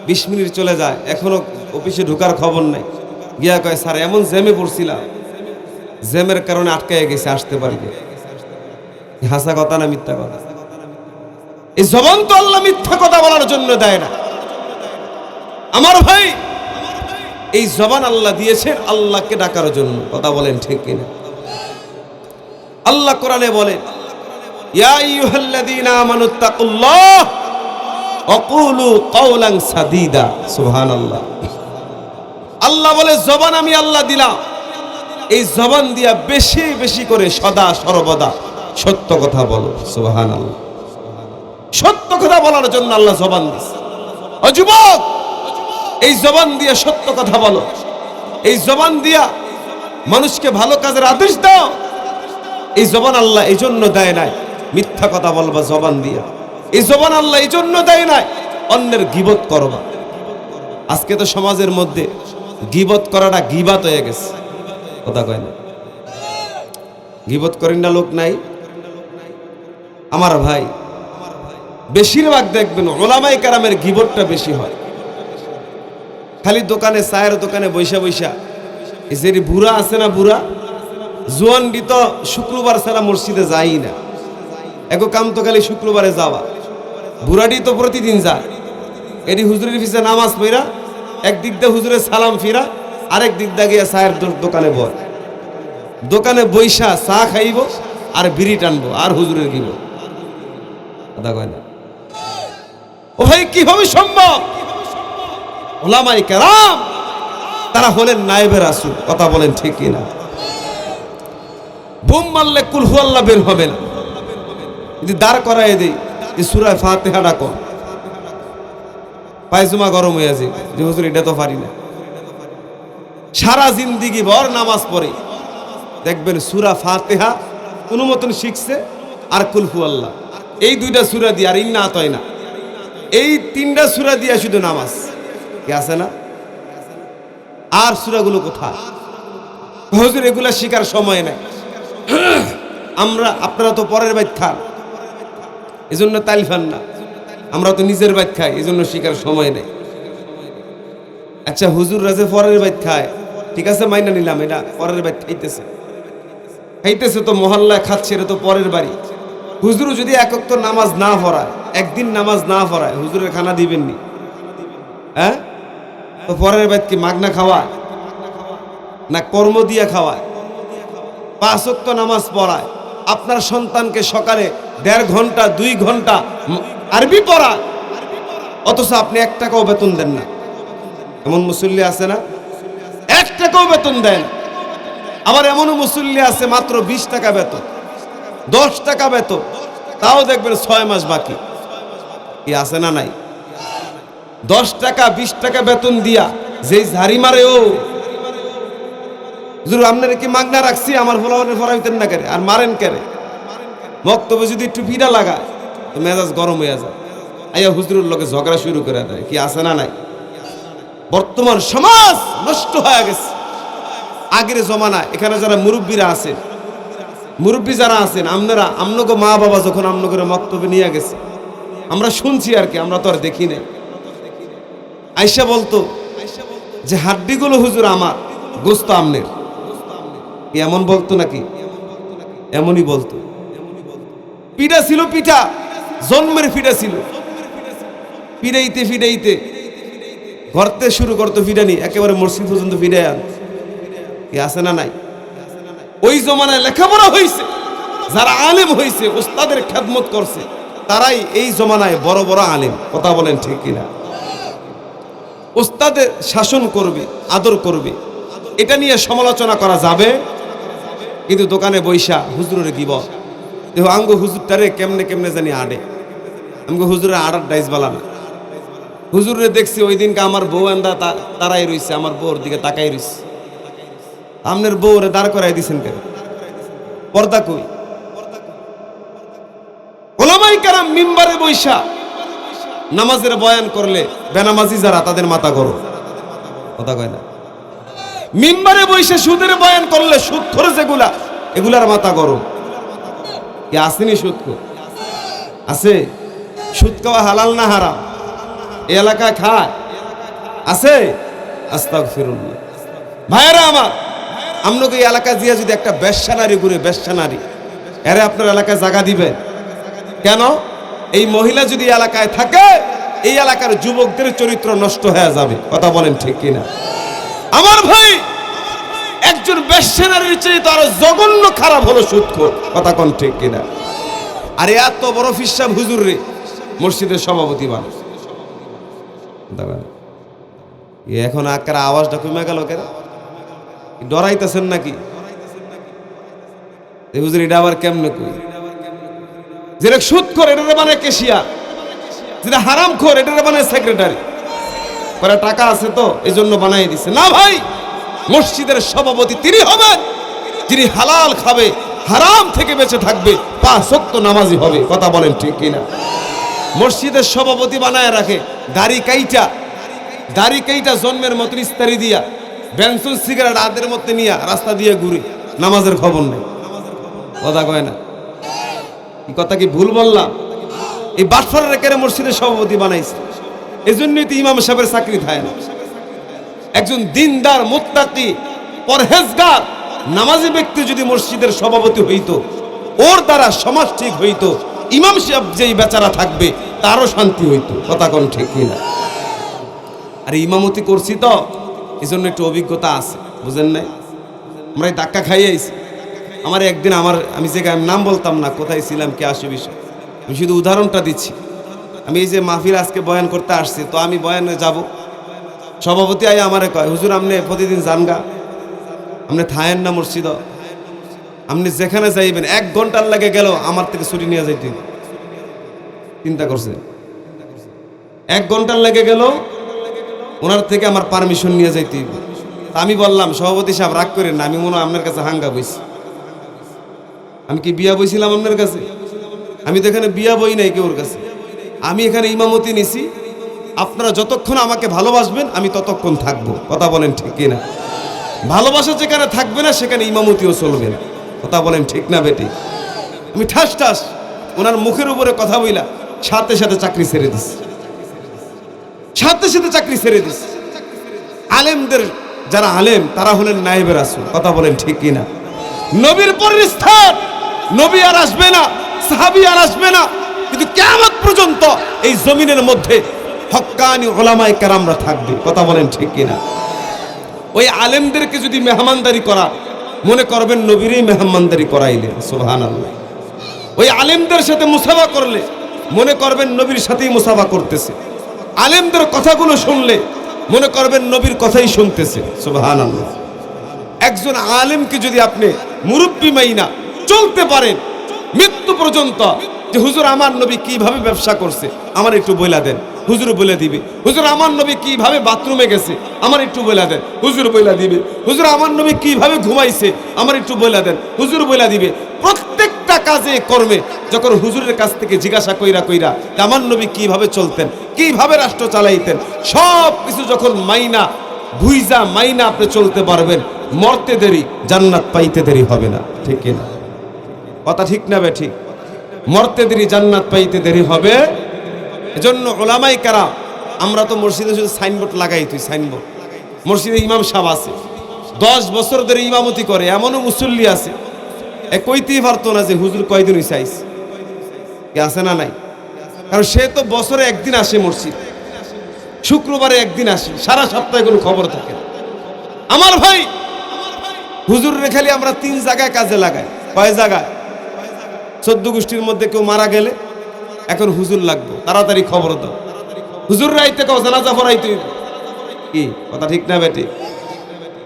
20 মিনিট চলে যায়, এখনো অফিসে ঢোকার খবর নাই। গিয়া কয়, স্যার এমন জ্যামে পড়ছিলাম, জ্যামের কারণে আটকায় গেছে, আসতে পারি না। হাসা কথা না মিথ্যা কথা? এই জবান তো আল্লাহ মিথ্যা কথা বলার জন্য দেয় না আমার ভাই, এই জবান আল্লাহ দিয়েছেন আল্লাহকে ডাকার জন্য, কথা বলেন ঠিক কিনা? আল্লাহ কোরআনে বলেন, ইয়া আইয়ুহাল্লাযীনা আমানুত্তাকুল্লাহ ওয়া কুলু কাওলান সাদীদা। সুবহানাল্লাহ। আল্লাহ বলে জবান আমি আল্লাহ দিলাম, এই জবান দিয়া বেশি বেশি করে সদা সর্বদা সত্য কথা বলো। সুবহানাল্লাহ। সত্য কথা বলার জন্য আল্লাহ জবান দিয়েছে। ও যুবক, এই জবান দিয়া সত্য কথা বলো, এই জবান দিয়া মানুষকে ভালো কাজের আদেশ দাও। এই জবান আল্লাহ এই জন্য দেয় নাই মিথ্যা কথা বলবা জবান দিয়া, এই জবান আল্লাহ এই জন্য দেয় নাই অন্যের গীবত করবা। আজকে তো সমাজের মধ্যে গীবত করাটা গীবাত হয়ে গেছে, কথা কয় না? গীবত করেন না লোক নাই? আমার ভাই, বেশিরভাগ দেখবেন ওলামায়ে কেরামের গীবতটা বেশি হয়। খালি দোকানে, চায়ের দোকানে বৈশা বৈশা এই যে বুড়া আছে না, বুড়া জোয়ানডি তো শুক্রবার ছাড়া মসজিদে যাই না, এগো কাম তো খালি শুক্রবারে যাওয়া। বুড়াডি তো প্রতিদিন যায়। এটি হুজুরের পিছে নামাজ পড়া, একদিক দিয়ে হুজুরের সালাম ফিরা, আরেক দিক দিয়ে গিয়ে চায়ের দোকানে বয়, দোকানে বৈশা চা খাইব আর বিড়ি টানবো আর হুজুরের গিব। কথা কয় না? ও ভাই, কিভাবে সম্ভব? ওলামায়ে কেরাম তারা হলেন নায়েবে রাসূল। কথা বলেন ঠিক কিনা? বুম মারলে কুল হু আল্লাহ বের হবে না। যদি দাঁড় করাই দেই যে সূরা ফাতিহাটা কর, পায়জামা গরম হয়ে যায় যে হুজুর এটা তো পারি না। সারা জিন্দিগি ভর নামাজ পড়ে, দেখবেন সূরা ফাতিহা কোনো মতন শিখছে আর কুল হু আল্লাহ, এই দুইটা সূরা দিয়ে আর ইন্না আতয় না, এই তিনটা সূরা দিয়ে শুধু নামাজ কি আছে না? আর সূরাগুলো কোথায়? হুজুর এগুলা শিকার সময় নাই। আপনারা তো পরের বাইত খান, এজন্য তাইল খান না। আমরা তো নিজের বাইত খাই, এজন্য শিকার সময় নেই। আচ্ছা, হুজুররা যে পরের বাইত খায়, ঠিক আছে মাইনা নিলাম, এটা পরের বাইত খাইতেছে তো মহল্লায় খাচ্ছে, এটা তো পরের বাড়ি। হুজুর যদি একক তো নামাজ না পড়ায়, একদিন নামাজ না পড়ায়, হুজুরের খানা দিবেননি? হ্যাঁ, তো পরের বাইত কি মাগনা খাওয়ায় না কর্ম দিয়ে খাওয়ায়? 5 ওয়াক্ত নামাজ পড়ায়, আপনার সন্তানকে সকালে 1.5 ঘন্টা 2 ঘন্টা আরবি পড়ায়, অথচ আপনি 1 টাকাও বেতন দেন না। এমন মুসল্লি আছে না? 1 টাকাও বেতন দেন। আবার এমনও মুসল্লি আছে মাত্র 20 টাকা বেতন, 10 টাকা বেতন, তাও দেখবেন 6 মাস বাকি। কি আছে না নাই? 10 টাকা 20 টাকা বেতন দিয়া যেই ঝাড়ি মারে, ও হুজুর আপনারা কি মাগনা রাখছি, আমার ফলাফলের ফরাইতেন না কেরে আর মারেন কেরে? বক্তব্য যদি একটু পিড়া লাগায় তো মেজাজ গরম হয়ে যায়, আইয়া হুজুরের লোকে ঝগড়া শুরু করে দেয়। কি আছে না নাই? বর্তমান সমাজ নষ্ট হয়ে গেছে। আগের জমানায় এখানে যারা মুরব্বীরা আছেন, মুরব্বী যারা আছেন, আমনগো মা বাবা যখন আমনগরে বক্তব্য নিয়ে গেছে, আমরা শুনছি আর কি, আমরা তো আর দেখি নাই। আইসা বলতো যে হাড্ডিগুলো হুজুর আমার, গোস্ত আমনের। এমন বলতো নাকি? এমনই বলতো। পিঠা ছিল, পিঠা জন্মের পিঠা ছিল, পিড়াইতে ফিডাইতে ঘরতে শুরু করতো ফিডানি, একেবারে মসজিদ পর্যন্ত ফিডাই আন। কি আছে না নাই? ওই জমানায় লেখাপড়া হয়েছে, যারা আলেম হয়েছে, ওস্তাদের খেদমত করছে, তারাই এই জমানায় বড় বড় আলেম। কথা বলেন ঠিক কিনা? ওস্তাদের শাসন করবে, আদর করবে, এটা নিয়ে সমালোচনা করা যাবে, কিন্তু দোকানে বৈশা হুজুরের গিবত, দেখো আঙ্গো হুজুরটারে কেমনে কেমনে জানি আডে, আমগো হুজুরের আড়ার ডাইস বালা না। হুজুরে দেখছি ওই দিনকে আমার বউ আন্দা তারাই রইছে, আমার বউর দিকে তাকাই রইছে। আপনার বউরে দাঁড় করাই দিছেন কেন? পর্দা কই? ওলামায়ে কেরাম মিম্বারে বৈশা নামাজের বয়ান করলে বেনামাজি যারা, তাদের মাথা গরম। কথা কয় না? মিম্বারে বৈশা সুদের বয়ান করলে সুদখোর যেগুলা, এগুলার মাথা গরম। কি আসেনি সুদখোর? আছে? সুদ খাওয়া হালাল না হারাম? এই এলাকায় খায়? আছে? আস্তাগফিরুল্লাহ। ভাইয়েরা আমার, আপনাকে এই এলাকায় দিয়ে যদি একটা বেশ্যা নারী ঘুরে, বেশ্যা নারী, এরে আপনার এলাকায় জায়গা দিবেন কেন? এই মহিলা যদি এলাকায় থাকে, এই এলাকার যুবকদের চরিত্র নষ্ট হয়ে যাবে। কথা বলেন ঠিক কিনা? আমার ভাই, একজন বেশ্যা নারীর চেয়ে তো আরো জঘন্য খারাপ হলো সুদখোর। কথা কোন ঠিক কিনা? আর এত বড় ফিসাব হুজুর রে মসজিদের সভাপতি বানায়। এখন আকার আওয়াজটা কমে গেল কেন? ডরাইতেছেন নাকি? হুজুর এটা আবার কেমনে কই? যেটা সুদখোর এটারে বানায় কেশিয়া, যেটা হারামখোর এটারে বানায় সেক্রেটারি। পরে টাকা আছে তো এই জন্য বানাই দিছে। না ভাই, মসজিদের সভাপতি তিনি হবেন যিনি হালাল খাবে, হারাম থেকে বেঁচে থাকবে, 5 ওয়াক্ত নামাজি হবে। কথা বলেন ঠিক কিনা? মসজিদের সভাপতি বানায় রাখে দাড়ি কাইটা জন্মের মতো ইস্তারি দিয়া, বেনসন সিগারেট হাতের মধ্যে নিয়ে রাস্তা দিয়ে ঘুরে, নামাজের খবর নেই। কথা কয় না? এই কথা কি ভুল বললাম? এই বাটফারের কেড়ে মসজিদের সভাপতি বানাইছে, এজন্যই তো ইমাম সাহেবের চাকরি থাকে না। একজন দিনদার, মুত্তাকি, পরহেজগার, নামাজি ব্যক্তি যদি মসজিদের সভাপতি হইতো, ওর দ্বারা সমাজ ঠিক হইতো, ইমাম সাহেব যেই বেচারা থাকবে তারও শান্তি হইতো। কথা কোন ঠিক কিনা? আর ইমামতি করছি তো এই জন্য একটু অভিজ্ঞতা আছে, বুঝেন নাই? আমরা এই ধাক্কা খাইয়ে আইছি। আমার একদিন আমি যে নাম বলতাম না, কোথায় ছিলাম, কে আসে বিষয়, আমি শুধু উদাহরণটা দিচ্ছি। আমি এই যে মাহফিল আজকে বয়ান করতে আসছি, তো আমি বয়ানে যাব, সভাপতি আই আমারে কয়, হুজুর আপনি প্রতিদিন জানগা, আপনি থায়েন না মসজিদ, আপনি যেখানে যাইবেন 1 ঘন্টার লাগে গেল আমার থেকে ছুটি নিয়ে যাইতে। চিন্তা করছে, 1 ঘন্টার লেগে গেল ওনার থেকে আমার পারমিশন নিয়ে যাইতে। আমি বললাম, সভাপতি সাহেব রাগ করেন না, আমি মনে হয় আপনার কাছে হাঙ্গা বইছি। আমি কি বিয়া বইছিলাম আপনার কাছে? আমি তো এখানে বিয়া বই নাই কেউর কাছে। আমি এখানে ইমামতি নিছি, আপনারা যতক্ষণ আমাকে ভালোবাসবেন আমি ততক্ষণ থাকবো। কথা বলেন ঠিক কিনা? ভালোবাসা যেখানে থাকবে না সেখানে ইমামতিও চলবে না। কথা বলেন ঠিক না বেটি? আমি ঠাস ঠাস ওনার মুখের উপরে কথা বইলা সাথে সাথে চাকরি ছেড়ে দিস, সাথে সাথে চাকরি ছেড়ে দিস। আলেমদের যারা আলেম তারা হলেন নায়েবে রাসূল। কথা বলেন ঠিক কিনা? নবীর পরের স্থান, নবী আর আসবে না, সাহাবী আর আসবে না, কিন্তু কিয়ামত পর্যন্ত এই জমিনের মধ্যে হক্কানি উলামায়ে কেরামরা থাকবে। কথা বলেন ঠিক কিনা? ওই আলেমদেরকে যদি মেহমানদারি করা, মনে করবেন নবীরই মেহমানদারি করাইলেন। সুবহানাল্লাহ। ওই আলেমদের সাথে মুসাফা করলে মনে করবেন নবীর সাথেই মুসাফা করতেছে। আলেমদের কথাগুলো শুনলে মনে করবেন নবীর কথাই শুনতেছে। সুবহানাল্লাহ। একজন আলেমকে যদি আপনি মুরব্বি মাইনা চলতে পারেন মৃত্যু পর্যন্ত, যে হুজুর আমার নবী কিভাবে ব্যবসা করছে আমার একটু বইলা দেন, হুজুর বলে দিবে। হুজুর আমার নবী কিভাবে বাথরুমে গেছে আমার একটু বইলা দেন, হুজুর বইলা দিবে। হুজুর আমার নবী কিভাবে ঘুমাইছে আমার একটু বইলা দেন, হুজুর বইলা দিবে। প্রত্যেকটা কাজে কর্মে যখন হুজুরের কাছ থেকে জিজ্ঞাসা কইরা কইরা আমার নবী কিভাবে চলতেন, কিভাবে রাষ্ট্র চালাইতেন, সব কিছু যখন মাইনা ভুইজা মাইনা আপনি চলতে পারবেন, মরতে দেরি জান্নাত পাইতে দেরি হবে না। ঠিক কিনা? কথা ঠিক না বে ঠিক? মরতে দেরি জান্নাত পাইতে দেরি হবে। এজন্য উলামায়ে কেরাম, আমরা তো মসজিদে শুধু সাইনবোর্ড লাগাই, তুই সাইনবোর্ড, মসজিদে ইমাম সাহেব আছে 10 বছর ধরে ইমামতি করে, এমনও মুসল্লি আছে কইতেই পারতো না যে হুজুর কয়দিন হইছে আইছে, কে আছে না নাই? কারণ সে তো বছরে একদিন আসে মসজিদ, শুক্রবারে একদিন আসে, সারা সপ্তাহে কোনো খবর থাকে না। আমার ভাই, হুজুর খালি আমরা 3 জায়গায় কাজে লাগাই। কয় জায়গায়? 14 গোষ্ঠীর মধ্যে কেউ মারা গেলে এখন হুজুর লাগবে, তাড়াতাড়ি খবর দাও। হুজুর রাইতে কও জানাজা পড়াইতে হইব। কি কথা ঠিক না বেটি?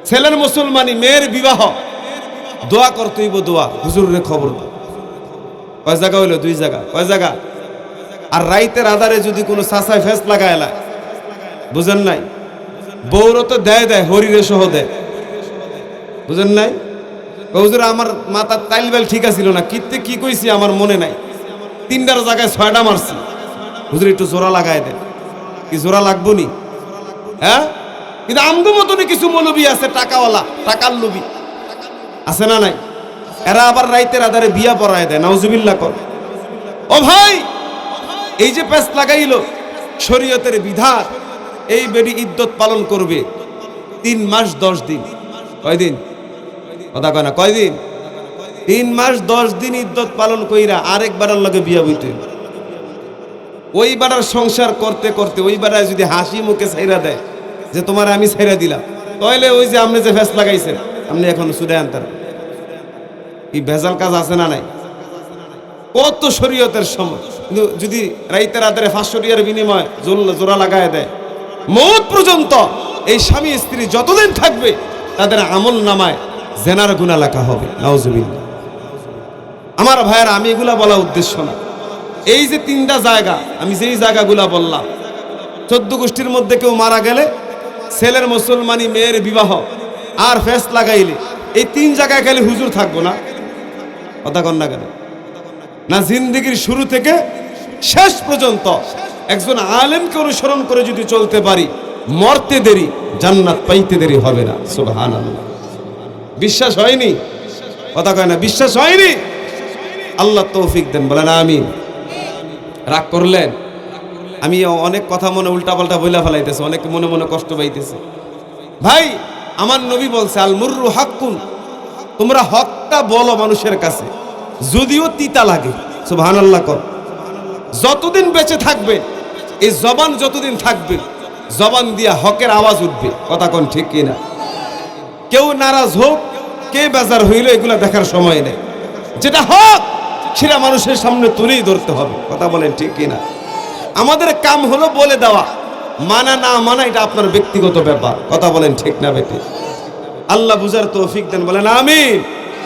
ছেলের মুসলমানি, মেয়ের বিবাহ, দোয়া করতে হইব, দোয়া হুজুরের খবর দাও। কয় জায়গা হইলো? 2 জায়গা। কয় জায়গা? আর রাইতের আধারে যদি কোনো চাচায় ফেস লাগায়, বুঝেন নাই? বউরও তো দেয় দেয়, হরিরে সহ দেয়, বুঝেন নাই? হুজুর আমার মাথার তাইলবেল ঠিক আছিল না, কিতে কি কইছি আমার মনে নাই, 3টার জায়গায় 6টা মারছি, হুজুর একটু জোড়া লাগায় দেন। কি জোড়া লাগবো নি? হ্যাঁ, কিন্তু আমগো মতনই কিছু মৌলবী আছে, টাকাওয়ালা, টাকার লোভী আছে না নাই? এরা আবার রাইতের আধারে বিয়া পড়ায় দেয়। নাউজুবিল্লাহ কর। ও ভাই, এই যে পেস লাগাইলো শরীয়তের বিধান, এই বেডি ইদ্যত পালন করবে 3 মাস 10 দিন। কয়দিন? কথা কয় না, কয়দিন? 3 মাস 10 দিন ইদ্যত পালন কইরা আরেকবারের লগে বিয়া বইতে, ওই বাড়ার সংসার করতে করতে ওই বাড়ায় যদি হাসি মুখে ছাইরা দেয় যে তোমার আমি ছাইরা দিলাম, তাহলে ওই যে আপনি যে ফেস লাগাইছেন আপনি এখন সুদে আনতেন। কি ভেজাল কাজ আছে না নাই? কত শরীয়তের সময়, কিন্তু যদি রাইতের আধারে 500 টাকার বিনিময়ে জোড়া লাগায় দেয়, মওত পর্যন্ত এই স্বামী স্ত্রী যতদিন থাকবে তাদের আমল নামায় জেনার গুনাহ লেখা হবে। নাউজুবিল্লাহ। আমার ভাইয়েরা, আমি এগুলা বলা উদ্দেশ্য না। এই যে 3টা জায়গা, আমি যেই জায়গাগুলা বললাম, 14 গোষ্ঠীর মধ্যে কেউ মারা গেলে, ছেলের মুসলমানি, মেয়ের বিবাহ, আর ফেস লাগাইলে, এই 3 জায়গায় গেলে হুজুর থাকবো না। কথা কন না কেন? না, জিন্দেগির শুরু থেকে শেষ পর্যন্ত একজন আলেমকে অনুসরণ করে যদি চলতে পারি, মরতে দেরি জান্নাত পাইতে দেরি হবে না। সুবহানাল্লাহ। বিশ্বাস হয়নি? কথা কয় না, বিশ্বাস হয়নি? আল্লাহ তৌফিক দেন, বলেন আমিন। রাগ করলেন? আমি অনেক কথা মনে উল্টাপাল্টা বইলা ফেলাইতেছে, অনেক মনে মনে কষ্ট পাইতেছে। ভাই আমার নবী বলছে আল মুররু হাক্কুন, তোমরা হকটা বলো মানুষের কাছে যদিও তিতা লাগে। সুবহানাল্লাহ কর। যতদিন বেঁচে থাকবে এই জবান, যতদিন থাকবে জবান দিয়া হকের আওয়াজ উঠবে। কথা কোন ঠিক কিনা? কেউ নারাজ হোক, কে বেজার হইল, এগুলা দেখার সময় নেই। যেটা হক সেটা মানুষের সামনে তুলেই ধরতে হবে। কথা বলেন ঠিক কিনা? আমাদের কাম হলো বলে দেওয়া, মানা না মানা এটা আপনার ব্যক্তিগত ব্যাপার। কথা বলেন ঠিক না বেটি? আল্লাহ বুঝার তৌফিক দেন, বলেন আমিন।